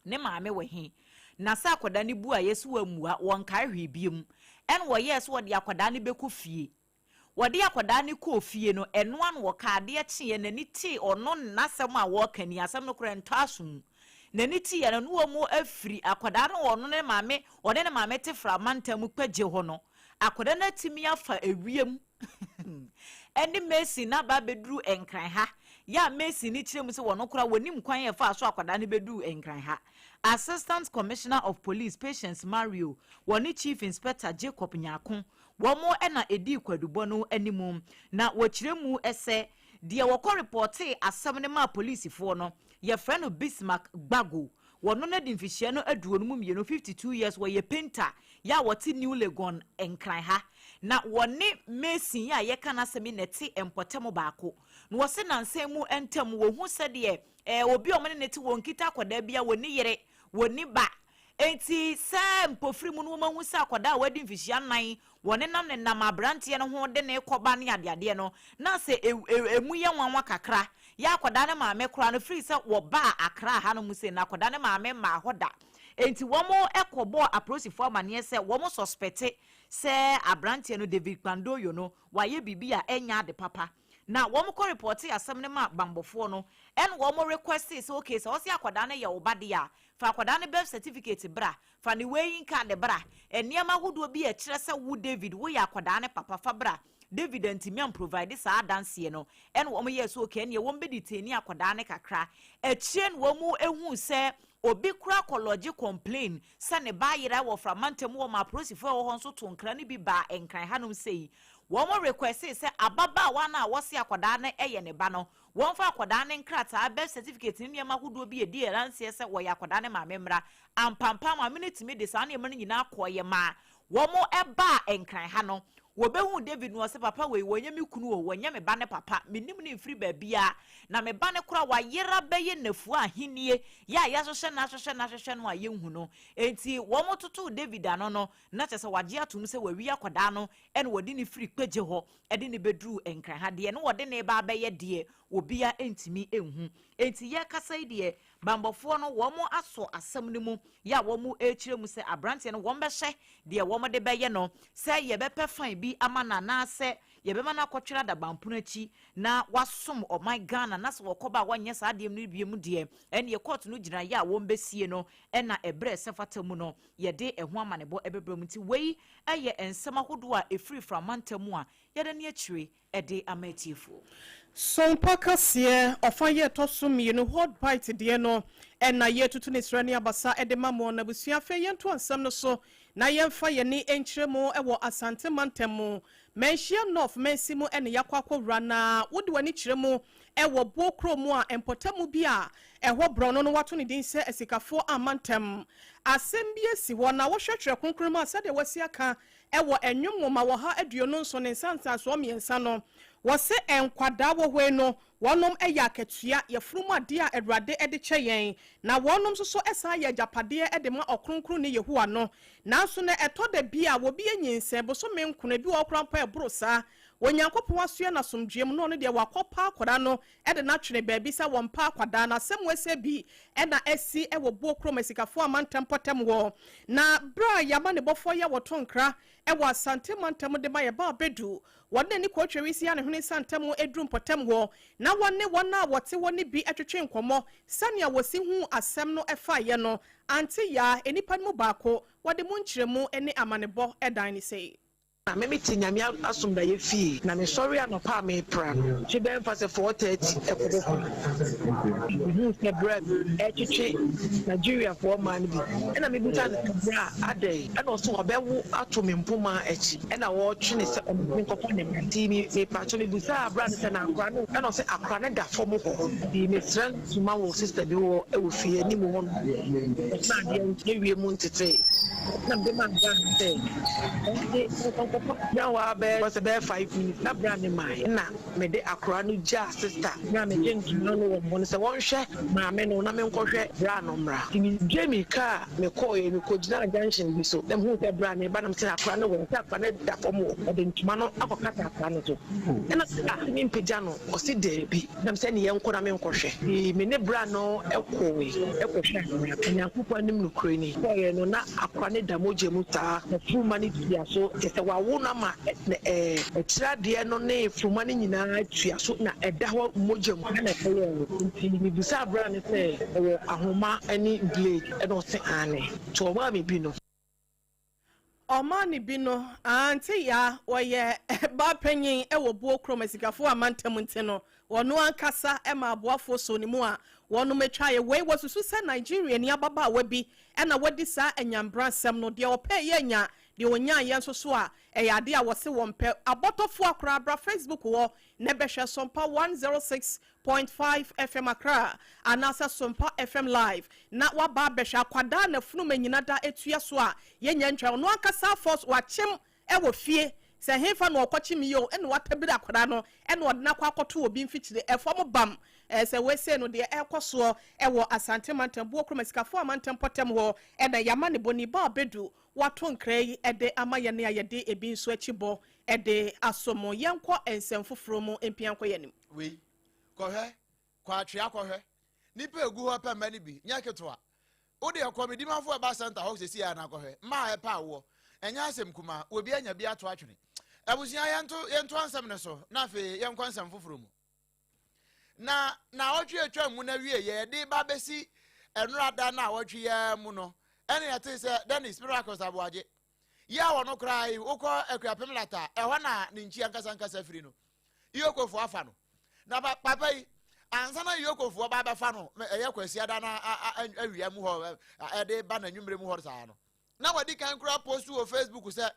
ne maame we he na sa akwada ne bu a yesu wamua won kai hwebiem en wo yes wo de akwada ne beku fie wo de akwada ne ko fie no eno an wo ka de akye ne ti ono nasem a wo kani asem no kora ntasum na ni ti ya no wo mu afiri akwada no wo no ne maame wo de ne maame te framantam pagye ho no akwada na timi afa ewiem eni Messi na ba bedru enkran ha ya Messi ni kiremu se wono kura wonim kwan ye fa so akwada ne bedru enkran ha Assistant Commissioner of Police Patience Mario woni Chief Inspector Jacob Nyakon womo ena edi kwadubo no animum na wokiremu ese de woko reporte asem ne ma police fo no ye frɛ no Bismarck Gbago wono na dimfihia no aduo no mu 52 years wo ye painter ya woti New Legon enkran ha na wone Messi ya ye kana semi neti empotemo baako no wose nansem mu entem wo hu sede obi omene neti won kita akwada bia woni yere woni ba enti se mpofiri mu no mahu se akwada wadi mfihia nan wone nam ne nam abrante no ho de ne koba ne ade no na se emu ye nwanwa kakra ya akwada ne maame kora no free se wo ba akra ha no mu se na akwada ne maame ma hoda enti womo ekobo aprosifo amane se womo suspect se abrante no David Kwandoyo no waye bibia enya de papa na womo ko report asem ne ma bambofo no en womo request say okay so osi akwada ne ye obade ya fa akwada ne birth certificate bra fa ne weighing card bra eniema hodo bi e kire se wo David wo ya akwada ne papa fa bra David antimi am provide sa dance no en womo ye so okay ne wom be detain akwada ne kakra echien womo ehu se obi kura kology complain se ne ba yira wo framantem wo ma prosifo wo honso to nkra ne bi ba enkran hanom sei womo request se ababa wa na wo se akwada ne eye ne ba no won fa akwada ne nkrata birth certificate ne ma hodo bi e di eranse se wo ya akwada ne ma memra ampampa ma minute me de sa ne ma nyina akoye ma womo eba enkran ha no wobehu David no se papa we wonye me kunu o wonye me ba ne papa menim ne mfiri ba bia na me ba ne kora wa yera beye nafu ahenie ya hwehwe no ayehu no enti womo tutu David ano no na chese waje atum se wawi akoda no ene wodi ne firi kpeje ho ede ne bedru enkran ha de ne wodi ne ba beye de obia entimi enhu enti ye kasai de bambofo no womo aso asem ne mu ya womo echire mu se abrante no wombe hye de womo de beye no se ye bepe fan bi amana na se ye be mana kwotwera da bampunachi na wasom o my Ghana na se wokoba wanye sa adem no biem de ene ye court no gina ya wombe sie no ena ebre se fatamu no ye de eho amanebo ebebrem ti wei eye ensema hodo a efiri framantamu a ye de ne achire ede amatifo SOMPA kasie ofaye tosumi no hot bite de no ena ye tutu ne srani abasa ede mamo na busua fe ye nto ansam no so na ye mfa ye ni enkyeremu ewo asante mantemu menhia north mensimu ene yakwakowra na wode wani kyeremu ewo bokromu a empotamu bia eho brono no wato ne din se esikafo amantem asem bi esi ho na wo hwehwere konkroma asade wasi aka ewo enwomoma wo ha aduonu nso ne nsansa so miensa no wose enkwada wo hwe no wonom eya akatua ye furumu ade a Awurade ede kyeyen na wonom so esa ya japade ede ma okronkron ne Yehowa no nanso na etode bia wo bi enyinse boso menkuna bi wo krampa ebrosa Onyankopon asua na somdwem no ne de wakopa akwada no ede na twene baabi sa wompa akwada na semwese bi ena esi ewo bokrom esikafo amantempotem wo na bra yama ne bofo ya wotonkra ewo asante mantem de ma ye ba bedu wonne ni kwotwewisi ane hune santem edrum potem wo na wonne wona wote woni bi atwetwe nkomo sania wosi hu asem no efa ye no anti ya enipa mu baako wode mu nkyeremu ene amanebo edan ni sei na meme tinyame asomda ye fie na me sorry anopa me pra chi ben fa se 4:30 ekodo se bread etwetwe Nigeria for man bi na me buta na bra adai na o so obewu ato me mpoma echi na wo twene se nkofo ne mti me pa cho me buta bra se na akra no na o se akra ne da fom ho di me friend tuma wo sister bi wo e fie ni mo won na de wie mu ntete na be man ga de now was about 5 minutes. Na brand my na me de akra no ja sister. Na me gente no no won se won hwe ma me no na me nkohwe bra no mra. Timi Jamie car me call me ko gina junction bi so. Dem hu se brand me ba na me se akra no won se akra ne da fom o de ntuma no akokata akra no to. Na me mpija no o se de bi. Dem se ne ye nko na me nkohwe. Me ne bra no ekowe ekohwe. Nyankopon nim no kroni. Ko ye no na akra ne da moje mu ta. Na fu mani dia so te se wa wo na ma trade no ne fuma ne nyina tua so na eda ho mogem na kaya nti mi bisa bra ne se ahoma ani blade e no se ane to ma me bi no Omani bino anti ya oye ba panyin ewo buo kromasikafo amantam ntino wono ankasa e ma aboafo so ni mu a wono metwa ye we wasusu se Nigeria ni ababa wabi e na wadi sa anyambra sem no de opa ye nya de onya ye nso so a e yade a wose wompe abotofo akra bra Facebook wo ne behwe SOMPA 106.5 FM akra anasa SOMPA FM live na waba behwe akwada na funu manyina da etua so a ye nya ntwa no ankasa force wachem e wo fie se hefa no okochi mi yo ene watabiri akwara no ene odna kwa akoto obi mfichire efom bam se we se no de ekoso ewo asante mantam bo kroma sikafo amantam potem ho ene yama ne boni ba bedu wato nkrai ede amaye ne ayede ebi nso achibo ede asomo yenko ensem foforo mu empianko yanim we kohwe kwa atwea kohwe nipa egu ho pa mani bi nya ketwa ode komedi mafo eba center ho sesi ya na kohwe ma e pa wo enya asem kuma obi anya bi ato atwene abusia yento ansem ne so na fe yenko ansem foforo mu na otwe atwa mu na wie ye de ba besi enurada na otwe ya mu no ene yate se Dennis Miracles aboaje ya wono krai ukọ akuapem lata ehọ na ne nchi ankasa firi no iyokofo afa no na papa yi ansa na iyokofo ba fa no eye kwasi ada na awia mu ho ede ba na nwumre mu ho saa no na wadi kan kura post wo Facebook se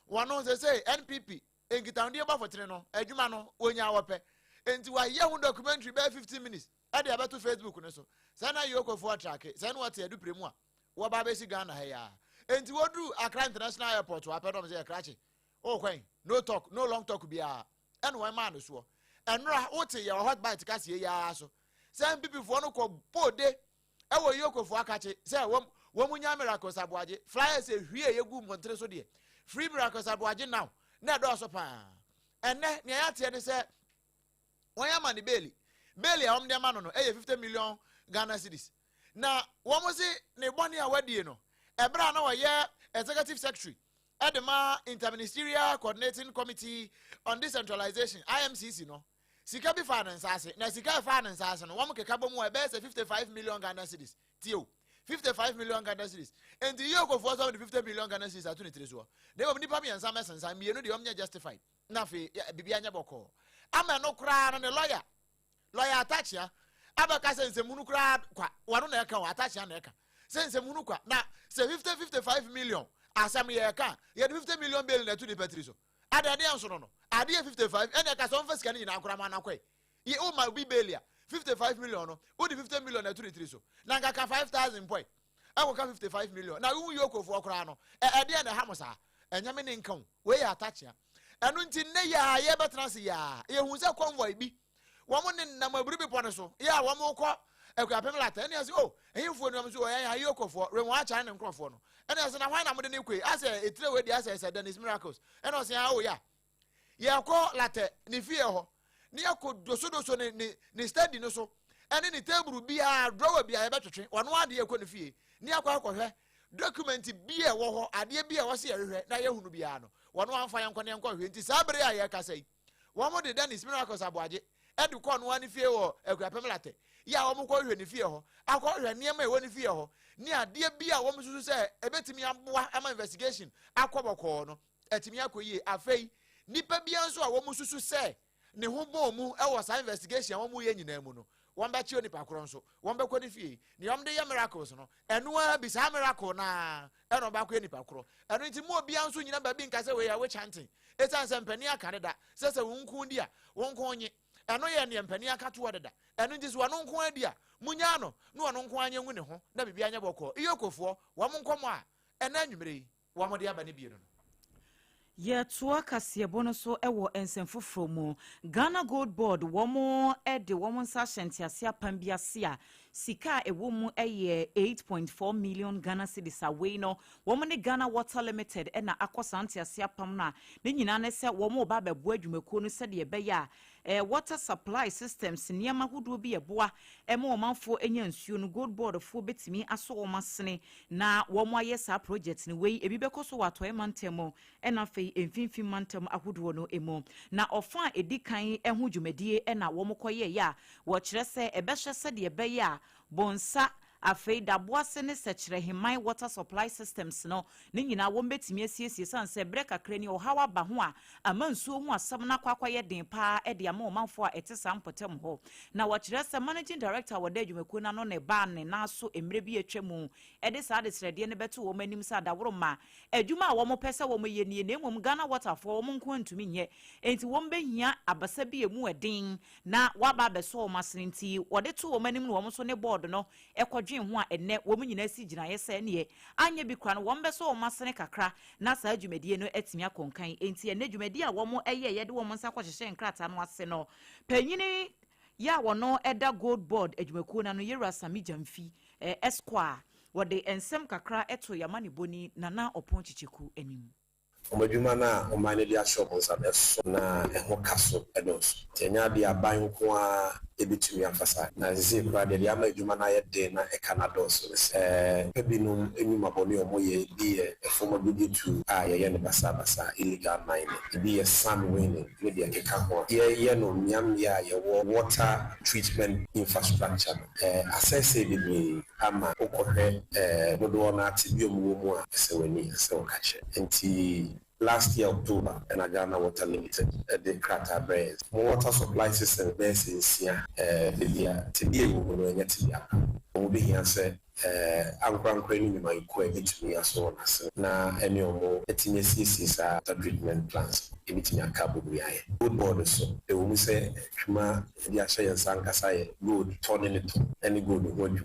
wono se NPP engita ndi ba fotre no adwuma no onya wope enti wa ye hu documentary be 15 minutes ade abeto Facebook no so se na iyokofo track se na wote adupre mu a wo ba be si Ghana ha ya enti wodu Accra International Airport wa pedom se krachi o kwen no talk no long talk bia ene wan man so enra wote ye hot bite kase ya so sem people fo no ko bode e wo yokofo akache se wo munya Miracles aboaje flyers e hwie yegu montre so de free Miracles aboaje now na do so pa enne ne ya tie ne se won ya mani beli a om de ma no e 50 million Ghana cedis na wo mo se ne boni a wadie no ebra na wo ye executive secretary edema interministerial coordinating committee on decentralization IMCC no sika bi finance ase na sika finance ase no wo mo keka bomu e be se 55 million Ghana cedis tio 55 million Ghana cedis and the year of 50 million Ghana cedis at 23 so they will nipa me answer message and me no de omnya justified na fe bibia anya boko ama no kra na lawyer attach ya abaka sense munu kra kwa wano na eka wa attach ya na eka sense munu kwa na se 55 million asam ye eka ye 50 million bail na 2 de petri so ade anso no ade 55 ene ka so mfa sika ni na kra ma na kwe ye o ma bi bail ya 55 million no o di 50 million na 23 so na ngaka 5000 point e wo ka 55 million na wu yokofo okra no e de na hamosa enyame ne nkan we ya attach ya enu nti ne ya ye betena se ya ye hu se convoy bi wo mo ne na maburu bi pone so ya wo mo kọ akuapem lata ene ase o ehimfo no so ya yokofo re mo acha ne nkrofo no ene ase na hwan na mo de ne kwe ase etire we di ase Dennis Miracles ene ase ya o ya ye kọ lata ne fie ho ne yakọ doso ne study no so ene ne table bia drawer bia ye betwetwe wono ade ye kọ ne fie ne yakọ akọhwe document bia wo ho ade bia wo se ye hwehwe na ye hunu bia no wono amfa ye nkọ ne nkọ hwe nti sabere a ye kasai wo mo de Dennis Miracles aboaje edu kọ no ani fie wo akuapem lata ya wo mo kọ hwe ne fie ho akọ hwe ne ma e wo ne fie ho ne ade bia wo mo susu se ebetimi aboa ama investigation akọbọkọ no etimi akoyie afei nipa bia nso a wo mo susu se ne ho bom mu e wo sa investigation wo mo ye nyina mu no won ba chio nipa kro nso won ba kọ ne fie ne yom de ye Miracles no eno a bi sa miracle na eno ba kọ nipa kro eno nti mo bia nso nyina ba bi nka se we ya we chanting etan se mpani akare da se wonku ndi a wonku onye eno ye ne mpani akato odeda eno nti so wano nko adi a munya no no wano nko anya ngu ne ho na bibia anya bokọ iyokofo wo mo nkomo a ena nwumre yi wo mo de aba ne bie no ye toa kasiebo no so ewo ensemfoforo mu Ghana Gold Board womo ede womo nsa hyentease apambiase a sika ewo mu eye 8.4 million Ghana cedis away no womo ne Ghana Water Limited na akosantease apam na ne nyina ne se womo ba bebo adwumako no se de be ya water supply systems niam ahodo bi eboa ema omanfo enya nsuo no Gold Board fo betimi aso omasene na womo aye sa project ni wei ebi bekoso wato emantemo na fe emfimfim mantam ahodo no emo na ofa edikan eho dwumadie na womo koye ya wo kire se ebehye se de be ya bonsa afei daboase ne sekire himai water supply systems no ne nyina wo mbetimi asiesie sanse breka krani o hawa ba ho a amansuo ho asam na kwakwaye den pa e de ama omanfo a etesa mpotem ho na wo kire se managing director wo da dwumaku na no ne ba ne naso emre bi atwemu e de sa de srede ne beto wo manim sa daworo ma adwuma a wo mo pese wo mo ye nie na emom Ghana Water for wo mo nko ntumi nye enti wo mbehia abasa bi emu edin na waba beso wo masenti wo de to wo manim no wo so ne board no dwen ho a enne wo mu nyina si gina yesa ne ye anya bi kra no wo mbe so wo masene kakra na saa dwumadie no atimi akonkan enti enne dwumadie a wo mo eye ye de wo mo nsa kwahye nkrata no ase no panyini ya wono eda gold board adwumakuo na no yera sami jamfi esquire wode ensem kakra eto yamane boni nana opon chicheku anim Omadwuma na omane dia shop on sabeso na eho kaso edos tenya dia ban ko a ebitumi afasa na zeze kwa dia amadwuma na ye de na ekanados ebinum enyuma boni omoye bi efoma bi tu a ye ne basa illegal mining bi ye sand winning ne dia keka ho ye no nyam ya ye water treatment infrastructure assess bi ama okohwe dodo na atibio mu a sewani sewakache enti last year October and Agana Water Limited the Krata Bears water supply system base in Sia today we will get to will be here say Ankran Crane my equate me as well as na any more etnicities treatment plants in Cabo good border so they will say Shuma the Asha and Sankasai good turning it any good word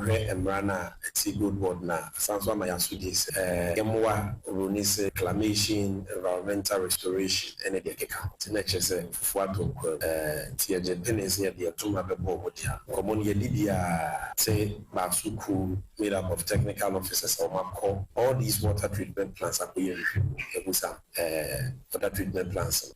and Rana good board na sounds one my asudis Yemoa Runise clamation environmental restoration and the account nature say Fuato Tia Pennis near the Atuma Bebodia Common Libya say Basuku made up of technical officers or all these water treatment plants are being water treatment plants.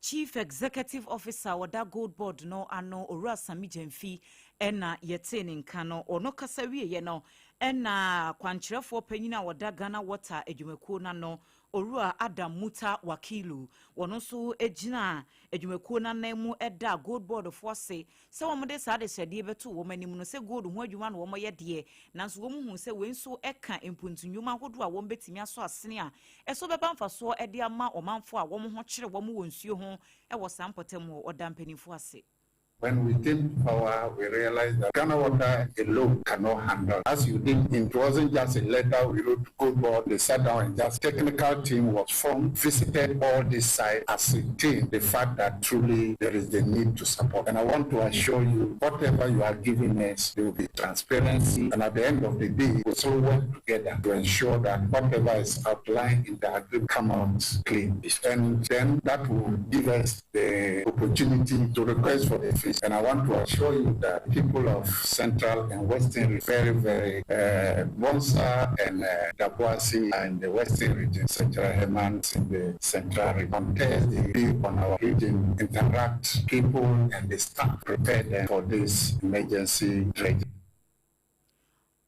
Chief Executive Officer wada Gold Board no ano Ora Sami Jamfi ena yete ne nka no ono kasa wie no ena kwankyerefo panyina wada Ghana Water adwumakuo na no Orua Adam Muta Wakilu wono so ejina adwumakuo na namu eda Gold Board force se wo mode saa de hyede beto wo manim no se gold ho adwuma no wo moye de nanso wo mu hu se wenso eka empuntunwuma hodo a wo betimi aso asene a eso beba mfaso ede ama omanfo a wo mo ho kyere wo mo wonsuo ho e wo sampotem wo odampanifo ase. When we take power, we realize that Ghana Water alone cannot handle. As you did, it wasn't just a letter we wrote to Gold Board. They sat down and just technical team was formed, visited all these sites, ascertained the fact that truly there is the need to support. And I want to assure you, whatever you are giving us, there will be transparency. And at the end of the day, we'll all work together to ensure that whatever is outlined in the agreement come out clean. And then that will give us the opportunity to request for the fee. And I want to assure you that people of Central and Western very, very Bonsa and Dabuasi are in the Western region, Central Hemans in the Central region. Contest the people on our region, interact people and the staff, prepare them for this emergency tragedy.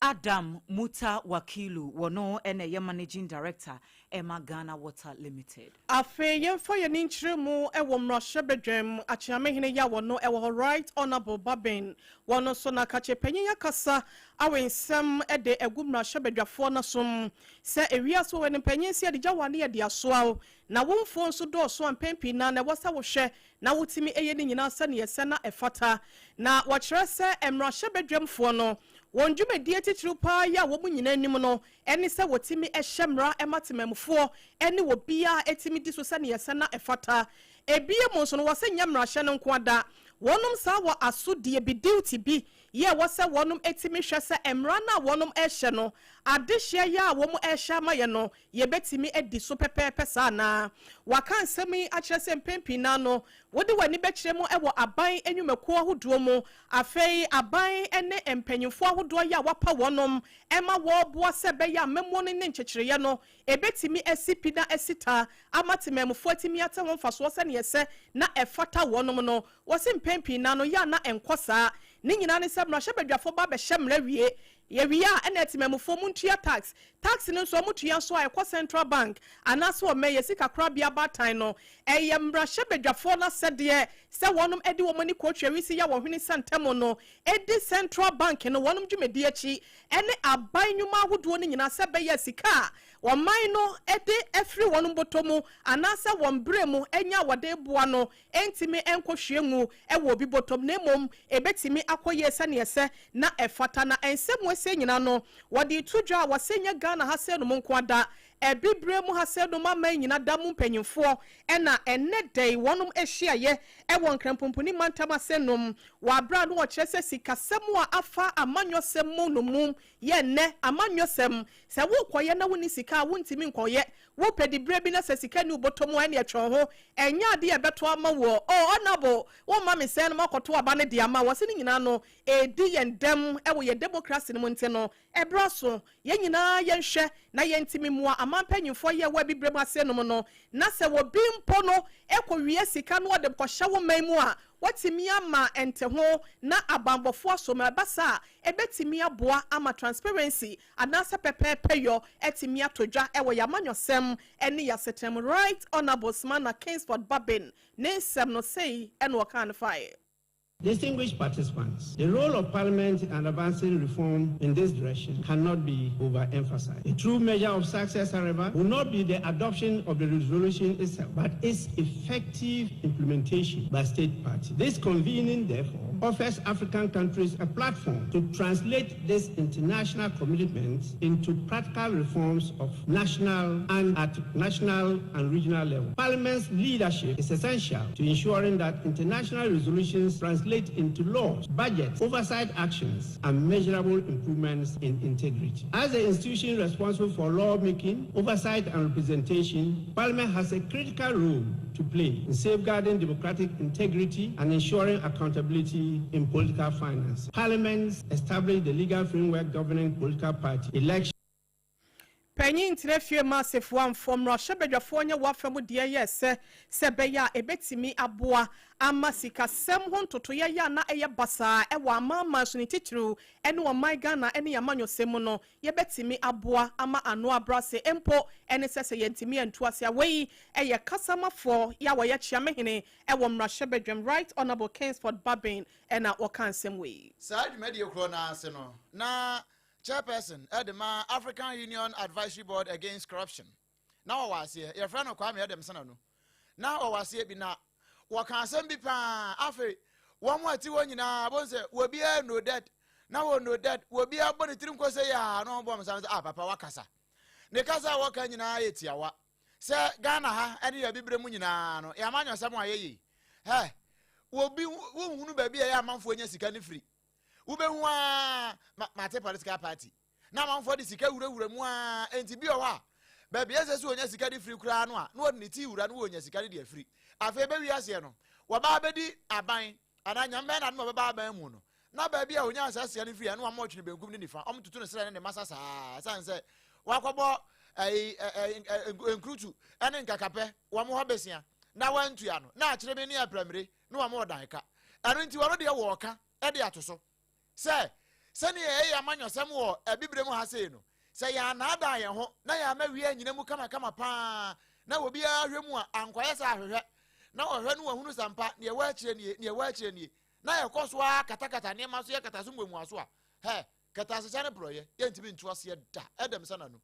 Adam Muta Wakilu wono ene ye managing director Emma Ghana Water Limited. Afe yemfa ye ninchire mu ewo mrahye bedwam achiame hene ya wono ewo right honorable Babin wono so na kache panyin yakasa awensem ede egu mrahye bedwafo na som se ewiaso wene panyin se de jawane ye de asoa na womfo nso do so ampempi na wasa wo hwe na wotimi eye ni nyina se na yese na efata na wachire se emrahye bedwamfo no won dwumadi atitiri pa ya wo munyina anim no eni se wotimi ehyemra ematemamfo eni wo bia etimi di so se na yese na efata ebie mo so no wase nyamra hye no nkoada wonum sa wo asodie bi duty bi ye wase wonum etimi hwe se emra na wonum ehye no adehye ya wo mu ehye amaye no ye betimi edi so pepepe sa na waka nsemi akire se mpempi na no wodi wani bekire mu ewo aban enwumakuo ahodo mu afei aban ene empanyimfo ahodo ya wapa wonum ema wo boa se be ya memmo ne nkyekireye no ebetimi esipi na esita amatemamfo atimi ate won faso se ne yese na efata wonum no wose mpempi na no ya na enkosa ni nyina ne se mrahye badwafo ba be hyemra wie ye ena etimamfo muntua tax no so mutua so a Central Bank anaso o meye sika krabia batan no eye mrahye badwafo na sede se wonum edi wo mani ko twawisi ya wo hwene santemo no edi Central Bank no wonum dwumedi achi ene aban nwuma ahodo no nyina se be ya sika woman no edi efri wonum botomu anase wombremu enya wode boa no entimi enkohwengu ewo bi botom na mom ebetimi akoye se ne ese na efata na ensemu ese nyina no wode tudwa wasenya Ghana ha se no monko ada ebibre mu hase no mama nyina damu mpanyimfo ena enne day wonum ehyiaye ewon krampomponi mantama senom wa bra no kyerese sikasem a afa amanyosem mu no mum ye ne amanyosem se wo koye na woni sika wontimi nkoye wo pedibre bi na se sika ni ubotomu ene etwon ho enya ade ebeto ama wo onabo wo mama se no makoto aba ne de ama wo se ni nyina no edi yendem ewo ye democracy no monte no ebra so ye nyina ye nhwe na ye ntimi mu amampanyimfo ye wa bibre ase no no na se wo bimpo no ekowie sika no de kohya wo manmu a watimi ama ente ho na abambofo asoma basa ebetimi aboa ama transparency anasa pepepeyo etimi atodwa ewo yamanyosem ene yasetem right honorable Smana Kingsford Babin ne sem no say ene wakan fire. Distinguished participants, the role of Parliament in advancing reform in this direction cannot be overemphasized. A true measure of success, however, will not be the adoption of the resolution itself, but its effective implementation by state parties. This convening, therefore, offers African countries a platform to translate these international commitments into practical reforms of national and regional level. Parliament's leadership is essential to ensuring that international resolutions translate into laws, budgets, oversight actions, and measurable improvements in integrity. As the institution responsible for lawmaking, oversight, and representation, Parliament has a critical role to play in safeguarding democratic integrity and ensuring accountability in political finance. Parliament established the legal framework governing political party elections. Penyin trefie massive one from Russia bedwafo nya wafamu die yese sebeya ebetimi aboa amasika sem ho ntoto ya na eye basa e wa mama so ni titru ene o my Ghana ene yamanyo semu no ye betimi aboa ama ano abrase empo ene sese yentimi entuase aweyi eye kasamafo ya wa ya chiamehene e wo Russia bedwam right honorable Kingsford Babin ena wakan sem we side media kro na ase no na chairperson Edema African Union Advisory Board Against Corruption. Now was here. Your friend of Kwame Adam Sanano. Now was here be na waka sembi pa afi one more tiwon na bonse we be no dead. Now no dead we be abon tirim ko say ya no bom sam papa wakasa. Ne kasa waka nyina yetiawa. Se Ghana ha ene ya bibre mu nyina no. Ya manyo sam ayeyi. He wo bi wo hunu ba bi ya manfo nya sika ni free. Ube huwa mate political party na manfo di sika wura mu a enti bi owa baby yesu onya sika di free kura no a no ni ti wura no onya sika di free afa be wi ase no wo ba be di aban ananya mbe na no ba aban mu no na baby a onya asase ni free no am otwene benkum ni nifa om tutu no sere ne masasa sanse wakobo enkrutu ene nkakape wo mo hobesia na wantu ya no na akire be ni apramire no wa mo dan ka eno nti wo de wo ka e de atoso say sani e amanyo sem wo ebibre mu ha sei no say ya na ada ye ho na ya ma wi anyina mu kama pa na obi ahwe mu a ankoye sa ahwehwe na ohwe no wahunu sampa ne wa akire nie na ye koso a katakata ne ma so ye kataso mu aso a he katase chane proye ye ntimi ntu ase da edem sana no.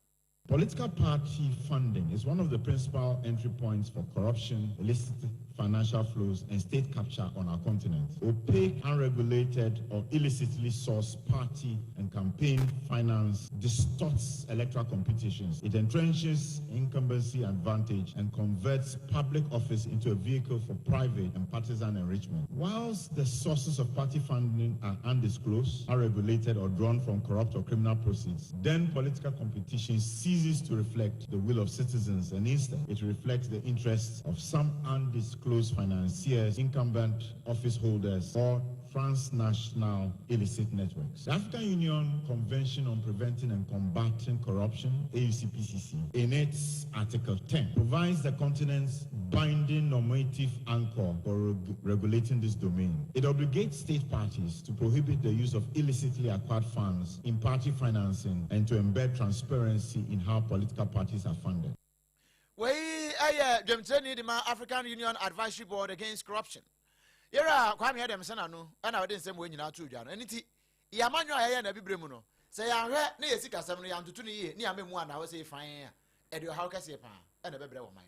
Political party funding is one of the principal entry points for corruption, illicit financial flows, and state capture on our continent. Opaque, unregulated, or illicitly sourced party and campaign finance distorts electoral competitions. It entrenches incumbency advantage and converts public office into a vehicle for private and partisan enrichment. Whilst the sources of party funding are undisclosed, unregulated, or drawn from corrupt or criminal proceeds, then political competition ceases to reflect the will of citizens, and instead it reflects the interests of some undisclosed financiers, incumbent office holders, or transnational illicit networks. The African Union Convention on Preventing and Combating Corruption, AUCPCC, in its Article 10, provides the continent's binding normative anchor for regulating this domain. It obligates state parties to prohibit the use of illicitly acquired funds in party financing and to embed transparency in how political parties are funded. The African Union Advisory Board Against Corruption. Yera Kwame Adam Sanano, and I didn't say when you now to Jan. And it Yamanyo and Bibrimuno. Say, I read near Sika 70 to 20 years, near me one, I was a fine at your house and a baby of mine.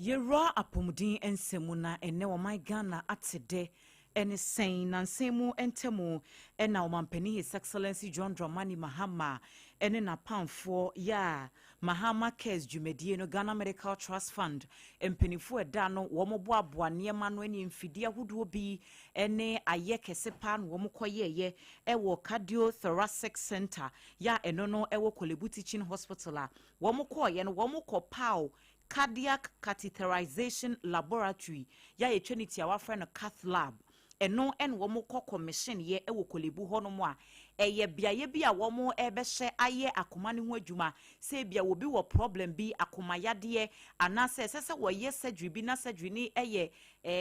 Yera Apomudin and Semuna and Newa my Ghana at today. ene sen nansemu entemu ena omampani His Excellency John Dramani Mahama ene na pamfo ya Mahama Cares Jumedie no Ghana Medical Trust Fund empenifo eda no womoboaboa niema no eni mfidi ahodo bi ene ayekese pa no womokoyeye ewo Cardiothoracic Center ya eno no ewo Kolebu Teaching Hospital a womokoye no womokopao Cardiac Catheterization Laboratory ya etwenity our friend Cath Lab eno en womo commission ye ewo Kolebu honomo a eye biaye bia womo ebehye aye akoma ne ho adwuma se bia wo bi wo problem bi akoma yade anase sese wo ye surgery bi na surgery ni eye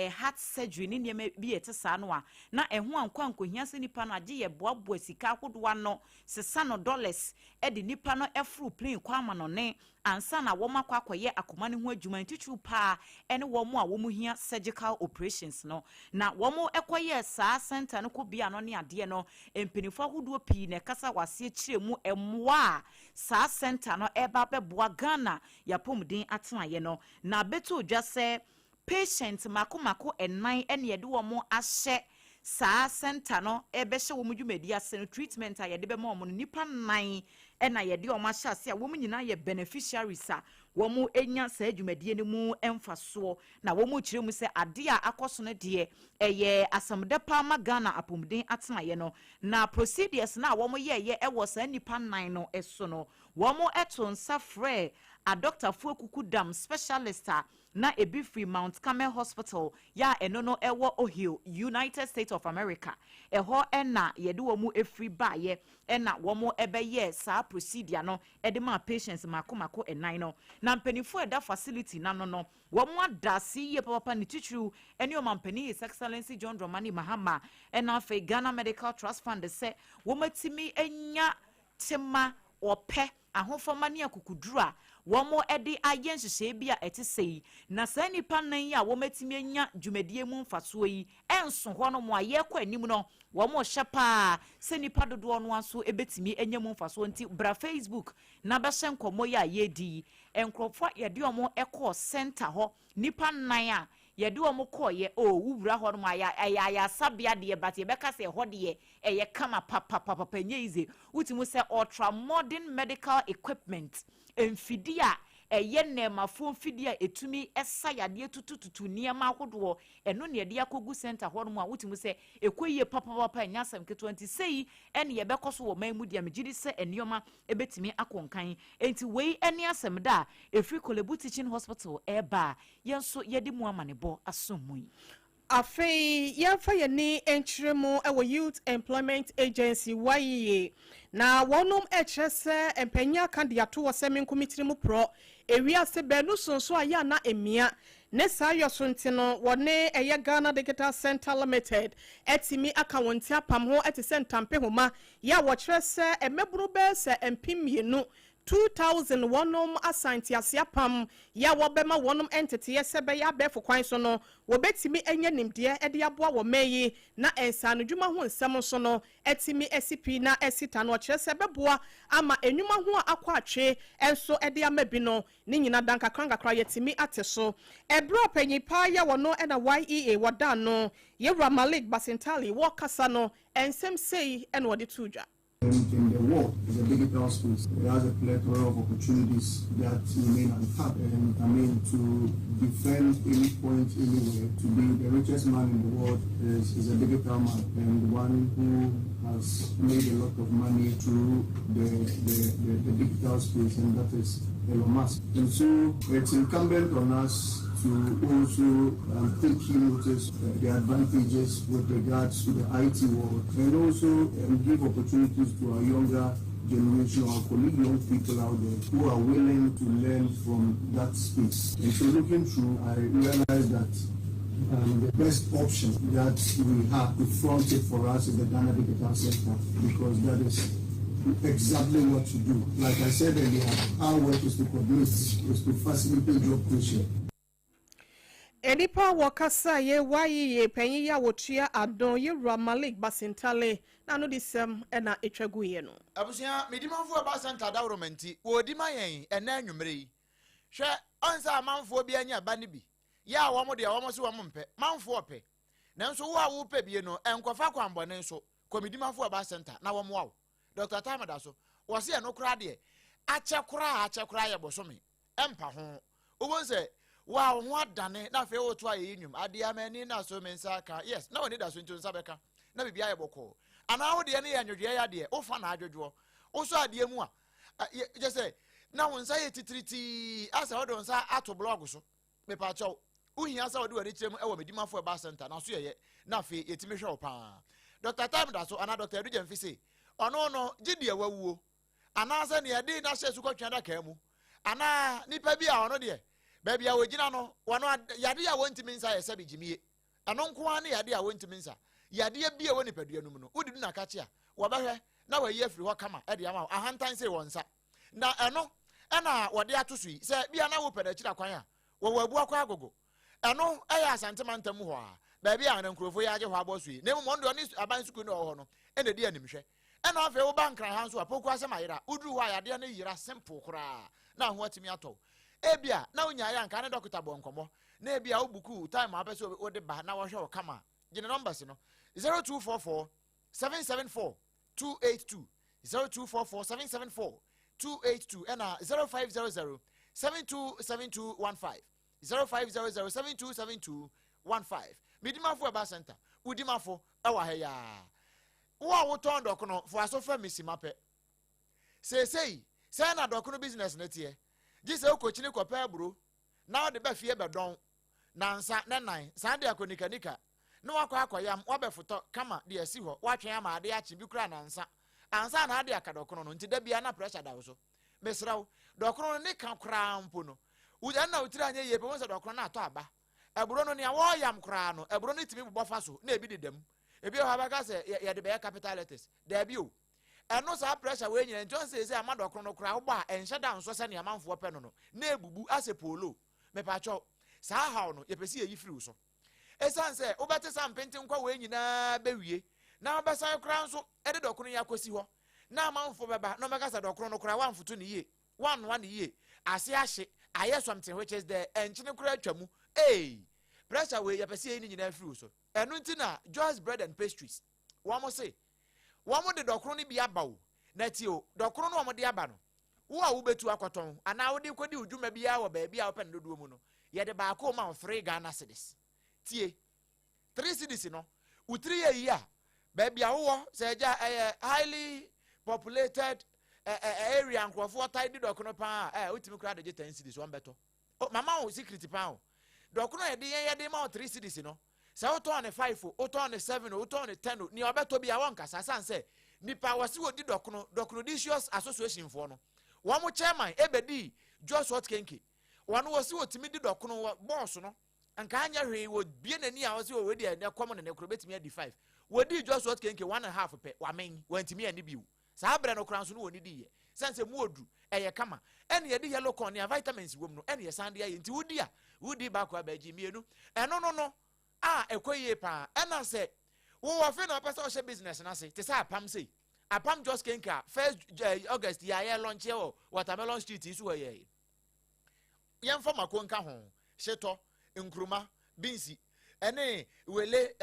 heart surgery ni niam bi etesa no a na eho ankwa ankohia se nipa no age ye boaboa sika ahodoa no sesa no dollars e de nipa no efru plane kwa ama no ne ansa na womo akwakoye akoma ne ho adwuma ntichu pa ene womo a womo hia surgical operations no na womo ekoye saa center no ko bia no ne ade no empenifo ahodo pi ne kasa wase kiremu emwa saa center no eba beboa Ghana yapomden atenaye no na beto dwa se patient makomako enan ene yede womo ahye saa center no ebehye womo dwumadi ase no treatment a yede be ma womo nipa nan ena yede womo ahye ase a womo nyina ye beneficiaries a womo enya saa dwumadi ne mu emfaso na womo kiremu se ade a akoso no de eye asamde pa ma Ghana apomden atenaye no na procedures na womo ye ewo saa nipa nan no eso no womo eto nsa frɛ a Dr. Fuekuku Dam specialist na ebi free Mount Carmel Hospital ya eno no ewo Ohio United States of America eho ena yede womu efree baye ena womo ebeye saa procedure no edema patients makomako enan no na mpanifo eda facility na no womo adasi ye papa ni titru eni o mampani His Excellency John Dramani Mahama ena fe Ghana Medical Trust Fund se womatimi enya tema ope ahofoma ne akukudura womo edi ayen hyehyɛ bia etesei na saa nipa nan ya womatimi anya dwumadie mu mfaso yi enso ho no mo ayekɔ anim no womo hyepa se nipa dodo no aso ebetimi anya mu mfaso nti bra Facebook na bɛhyɛ nkomo ya yedi enkrofo yede omo ekɔ center ho nipa nan a yede omo kɔye o wuwura ho no aya sabia de but ye bɛka se ho de eye kama papa nye ize utimu se ultra modern medical equipment emfidia eye nemafo mfidia etumi esa yade tutututu niema ahodo eno ne yade akogu center ho no a utimu se ekoyie papa nyasam ke 20 sei ene ye bekoso wo man mu dia megidi se enioma ebetimi akonkan enti wei ene asem da efri Kolebu Teaching Hospital eba yenso yede mu amanebo asomui afei yɛmfa yɛni enkyeremu ɛwɔ Youth Employment Agency YEBOAA na wɔnom ɛkyerɛ sɛ empanya kandidato wɔ sɛ menkomitiri mu pro ewiase bɛnu sonso a ya na emia ne saa yɔso nti no wɔne ɛyɛ Ghana Digital Center Limited ɛtimi aka wɔn ti apam ho ɛte sɛ ntampe homa ya wɔkyerɛ sɛ ɛmɛburu bɛɛ sɛ empimienu 2000 wonom asanti asiapam ya wobema wonom entity yesebe ya befo kwan so no wobetimi enye nimde ede aboa wo meyi na ensanu dwuma ho nsem so no etimi esipi na esita no kyerese beboa ama enwuma ho akwa atwe enso ede amabi no ni nyina danka krankakra yetimi ate so ebro panyipa ya wono na YEA woda no Yewura Malik Basintali wo kasa no ensem sei ene wode tuja in the world is a digital space. It has a plethora of opportunities that remain untapped. And I mean, to defend any point anywhere, to be the richest man in the world is a digital man and one who has made a lot of money through the digital space, and that is Elon Musk. And so it's incumbent on us to also take notice the advantages with regards to the IT world, and also give opportunities to our younger generation, our colleague young people out there who are willing to learn from that space. And so looking through, I realized that the best option that we have to front it for us is the Ghana Digital Center, because that is exactly what to do. Like I said earlier, our work is to coordinate, is to facilitate job creation. Edipa wakasa ye YEA penyi ya wotua adon Yewura Malik Basintale na no disem na etwagu ye no abusia medimanfo aba center dawromenti wo di mayen ena anwumre yi hwe onsa manfo bi anya ba ne bi ya wo mo de wo mo so wo mo mpe manfo ope nanso wo a wo pɛ bie no enkofa kwambɔne nso komidimafo aba center na wo mo Dr. Tamada so wo se no kra de akyɛ kra yɛ bosome empa ho wo se wa ho adane na fe wo to aye nnwum ade amani na so mensa ka yes na woni da so ntu nsa bɛka na bibia yɛ bɔkɔ ana wo de ne yɛ nwodwe ya de wo fa na adwodwo wo so ade mu a je se na wo nsa yɛ titiriti asa wo de nsa ato blog so me pa kyɛw uhia sa wo de wani kyerem e wo medimafo eba center na so yɛ na fe yɛtimi hwɛ wo pa Dr. Tamada so ana Dr. Edu Jemfi se ono no gidi e wawuo ana se ne yɛde na hye su kwatwa da ka mu ana nipa bi a ono de baby a wogina no wono yade a wontimi nsa yɛ sɛ bigimie ano nko a ne yade a wontimi nsa yade bi a woni padua num no wodi na ka kye a wobɛhwɛ na wayi afiri hɔ kama e de ama ahantan se wonsa na ɛno ɛna wɔde ato so yi sɛ bia na wo pɛda kyira kwan a wo wabu akwa agogo ɛno ɛyɛ asantemantam hɔ a baby a na nkrofo yɛ agye hɔ abɔ so yi na mu mondo ne aban sukuu no hɔ no ɛna di animhwɛ ɛna afɛ wo bankran ha nso a poku asɛm ayera uduru hɔ a yade na yira simple koraa na ho atimi atɔ ebia na unya ya nka ne doctor bonkomo na ebia obuku time abese ode ba na wo hwe o kama gine numbers no 0244 774 282 0244 774 282 and 0500 727215 0500 727215 midimafo aba center udimafo ewa he ya wo wo ton dokono fo aso fa misimape sei na dokono business na tie Jise ukochini kwa pebro na ode be fie bedon na nsa ne nan san de akonika no akwa yam wabefoto kama de asi ho watwen ama ade achi bi kura na nsa ansa na ade akadokono no nti da bia na pressure da wo so mesrawo dokono ne kan kura mpo no uja na utira anye ye pe won se dokono na ato aba ebro no ne awo yam kura no ebro no timi bofa so na ebi dedam ebi ho abaka se ye de be capital letters da bi o eno sa pressure we nyina nton se amadokro no kra wo ba enhye da nso se ne amanfo pe no na ebubu ase polo me pa cho sa haw no ye pesi yi firi so esan se obete sam penten kwa we nyina bewie na obesan kra nso ede dokro ya kosi ho na amanfo beba no meka sa dokro no kra wanfoto ne ye wan ye ase ahye aye something which is the enchine kra atwamu pressure we ye pesi yi nyina firi so eno ntina Joy's bread and pastries wo mo say womo de dokro ni bia bawo na ti o dokro no womo de aba no wo a wo betu akoton ana wo de kodi udwuma bia wo ba bia wo pen dodo mu no ye de ba ko ma 3 Ghana cedis tie 3 cedis no utri ye yi a ba bia wo se ja highly populated area nkrofo tai di dokro pa utimi kra de 10 cedis wo beto mama wo secret pa o dokro ye de ma 3 cedis no se oto on 5 oto on 7 oto on 10 ni obeto bia won kasa sanse nipa wasi wodi docrodicious association fo no wo mo chairman ebedi Joshua Kenke wano wasi wotimi di dokno boss no anka anya hwe wo bie nani a wasi wo wedi ne kom ne nekro betimi adi 5 wodi Joshua Kenke 1.5 pe wamen wantimi ani biu saa bre no kran so no woni di ye sanse mu odu eye kama ene ye di yellow corn ya vitamins wom no ene ye sande aye nti wodi ba kwa baji mienu eno no ekoye pa ena se wo fe na pesa o she business na se te say apam sei apam just kenka 1st August ya launch here Watermelon Street isu we ye yemfa makonka ho sheto nkruma binsi ene wele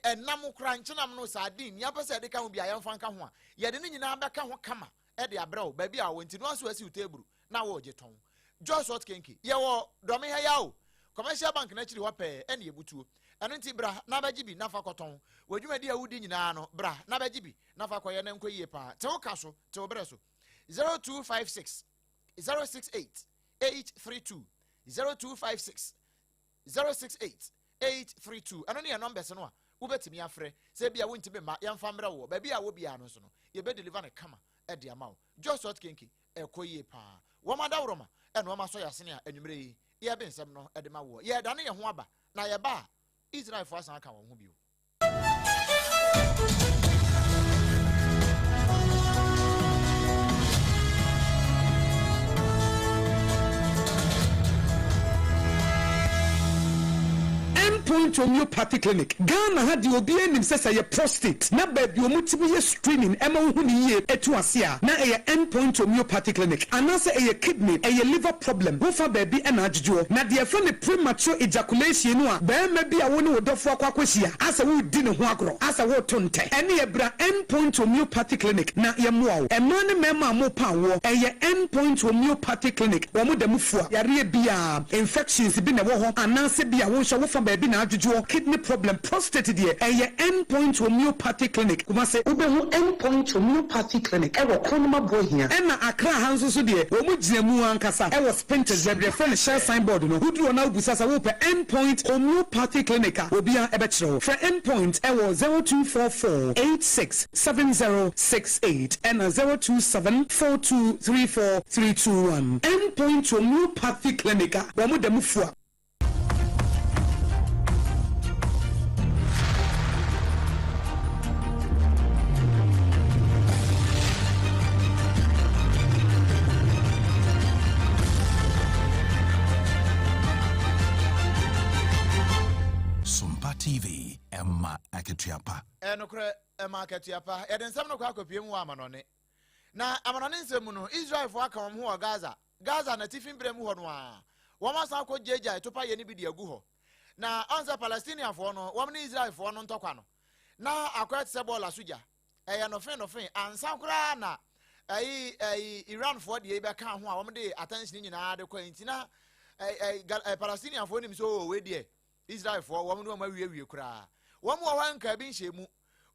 enam kra nchenam no sadin ya pesa de ka ho bia yemfa nka ho a ye de nyina beka ho kama e de abrɛw ba bia wo nti no aso asi uteburu na wo jeton just what kenki ye wo domi ha ya o commercial bank na chiri ho pe ene ebutuo eno nti bra na bagibi na fa koton wadwumadi awudi nyina no bra na bagibi na fa koye na nkoyie pa te wo kaso te wo bre so 0256 068 832 0256 068 832 eno ne numbers no a wo betimi afre se bia wo ntimi ma yemfa mra wo ba bia wo bia no so no ye be deliver na kama e de ama wo just what kenki ekoyie pa wo ma dawroma eno wo ma so yasene a anwumre yi ye be nsem no e de ma wo ye da ne ye ho aba na ye ba Israel for asan aka won ho bio Endpoint Homeopathy Clinic. Ghana had the obedient says a prostate. Na baby omutibi screening Emma Huni etuasia. Na a Endpoint Homeopathy Clinic. Anasa a kidney, a liver problem. Bofa baby and ajuo. Na the friend premature ejaculation no. Be maybe a one would offer kwakwisia. As a wood dinner huagro. As a wood tonte. Any a bra Endpoint Homeopathy Clinic. Na yamuao. A man mema mo power. A Endpoint Homeopathy Clinic. Wamu de mufua. Yari bia infections been a woho. Anasa bia wosha wofa baby na ajuo. Kidney problem. Prostate dear. A Endpoint Homeopathy Clinic. Kumase ubehu Endpoint Homeopathy Clinic. Ewa konuma boy here. Ena akra hanzo so dear. Wamu jemu ankasa. Ewa spinter zebra friend share signboard no. Hudu wana ubusasa wope Endpoint Homeopathy Clinic. Obia ebetro. For Endpoint ewa 0244-867068 and 0274234-321. Endpoint Homeopathy Clinic. Wamu demufua. SOMPA TV Emma Aketiapa. Enokre Emma Aketiapa. Eden sam no kwa kopiem wa amanone. Na amanone nsem no Israel fo aka won ho Gaza. Gaza na tifin brem ho no a. Wo ma san ko jeja etopa ye ni bi de agu ho. Na onza Palestinian fo no, wo ni Israel fo no ntokwa no. Na akwet se bola suja. Eye no fin ansan kura na Iran fo de be ka ho a wo de attention nyina de kwa ntina Palestinian fo nim so we de Israel for woman who we kura. One more one cabin shemu.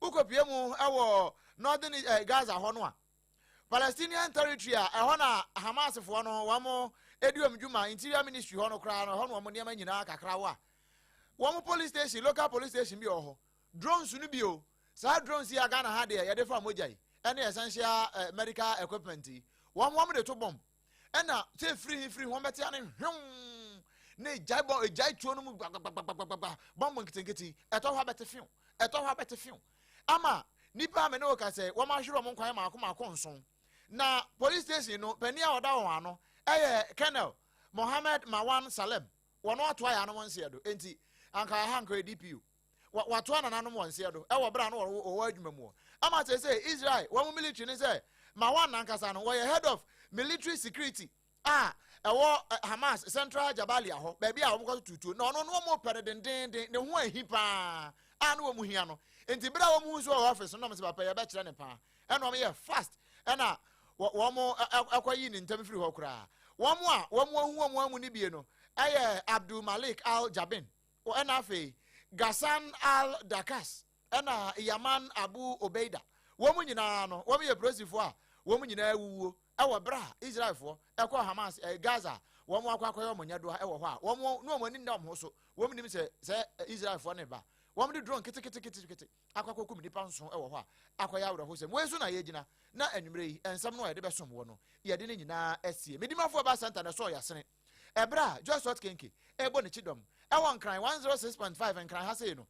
Ukopiemu, our northern Gaza Honwa. Palestinian territory, a Hona Hamas for one more Edium Juma, Interior Ministry Hono Crown, Honwa Moniaman Krawa. One more police station, local police station, Bio. Drones Sunibio. Sad drones here Ghana had there, Yadefa Mojai. Any essential medical equipment. One woman to bomb. And now, say free, one better. Ne jaibo jai tuonu mu bombo kitingiti eto ha bete fiu ama nipa me no ka se wo ma hwero mo nkwan ma akon na police station no pani a oda wo ano Colonel Mohammed Mawan Salem wono atoa ya no wonse do enti anka hanka DPU watoa na nanom wonse do wo bra no wo adwuma mu ama say Israel wo military ni say Mawan nankasa no wo head of military security ewo Hamas Central Jabalia ho baby a wo ko tutu no mo pere den ne ho ahi pa no wo mu hia no enti bra wo mu so office no me se papa ye be kire ne pa no me ye fast na wo mo akwayi ni ntam firi ho kura wo mo amu ni bie no Abdul Malik Al Jabin o na afi Gassan Al Dakas na Yaman Abu Obeida wo mu nyina no wo me ye prosifo a wo mu nyina awuwo ewo bra Israel fo ekọ Hamas Gaza wo mo akwakoyo mo nyado ewo ho a wo mo no mo ni ndam ho so wo mo nim se Israel fo ne ba wo mo di drone kete akwakoku mi nipa nso ewo ho a akoya awro ho se mo esu na ye gina na anwumre yi ensam no ye de besom wo no ye de ne nyina asie medimafo ba center na so ya sene ebra just what kenke ebo ne chidom ewo nkran 106.5 nkran ha se no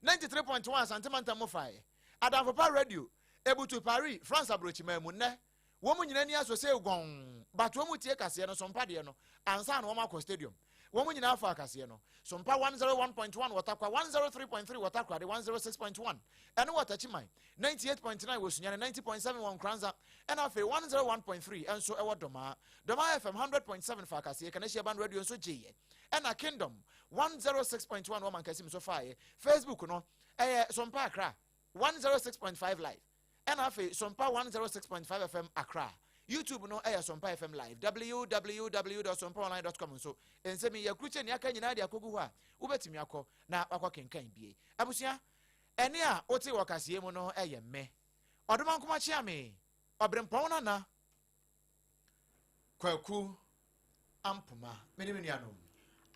93.1 santimanta mo fae Adamfopa radio ebutu Paris France abrochima mu ne womu nyina ni aso say gon but womu tie kase no sompa de no ansa na womu akọ stadium womu nyina afa kase no sompa 101.1 watakwa 103.3 watakwa de 106.1 eno watachiman 98.9 wosunya 90.7 kranza ena afa 101.3 enso ewo doma FM 100.7 fa kase kana shia band radio so jeye ena Kingdom 106.1 woman kase so fa Facebook no sompa Accra 106.5 live and afi SOMPA 106.5 FM Accra. YouTube no SOMPA FM live. www.sompaonline.com so ense me ya kruche ni aka nyina de akogu ho a ubetimi akọ na akwa kenkan bie. Abusia ene a oti wakasie mu no me. Odoma nkoma chia me. OBREMPONG-NANA. Kwaku ampuma. Meni anu.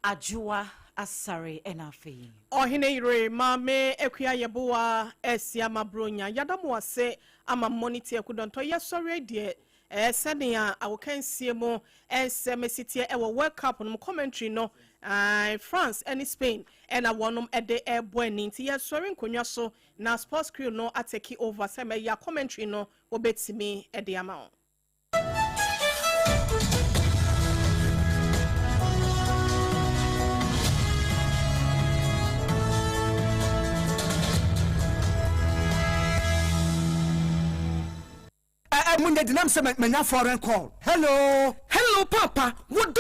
ADWOA ASARE enafe. OHENEYERE mame ekuya YEBOAA esia mabronya yadamu ase ama monitor kudonto yesore de senia awokansie mo ensemesitie ewo World Cup no commentary no France and Spain and a wonom ede boani nti yesore nkonwa so na sports crew no ateki over sema ya commentary no obetimi ede ama. munya dinam se menya foreign call. Hello papa, what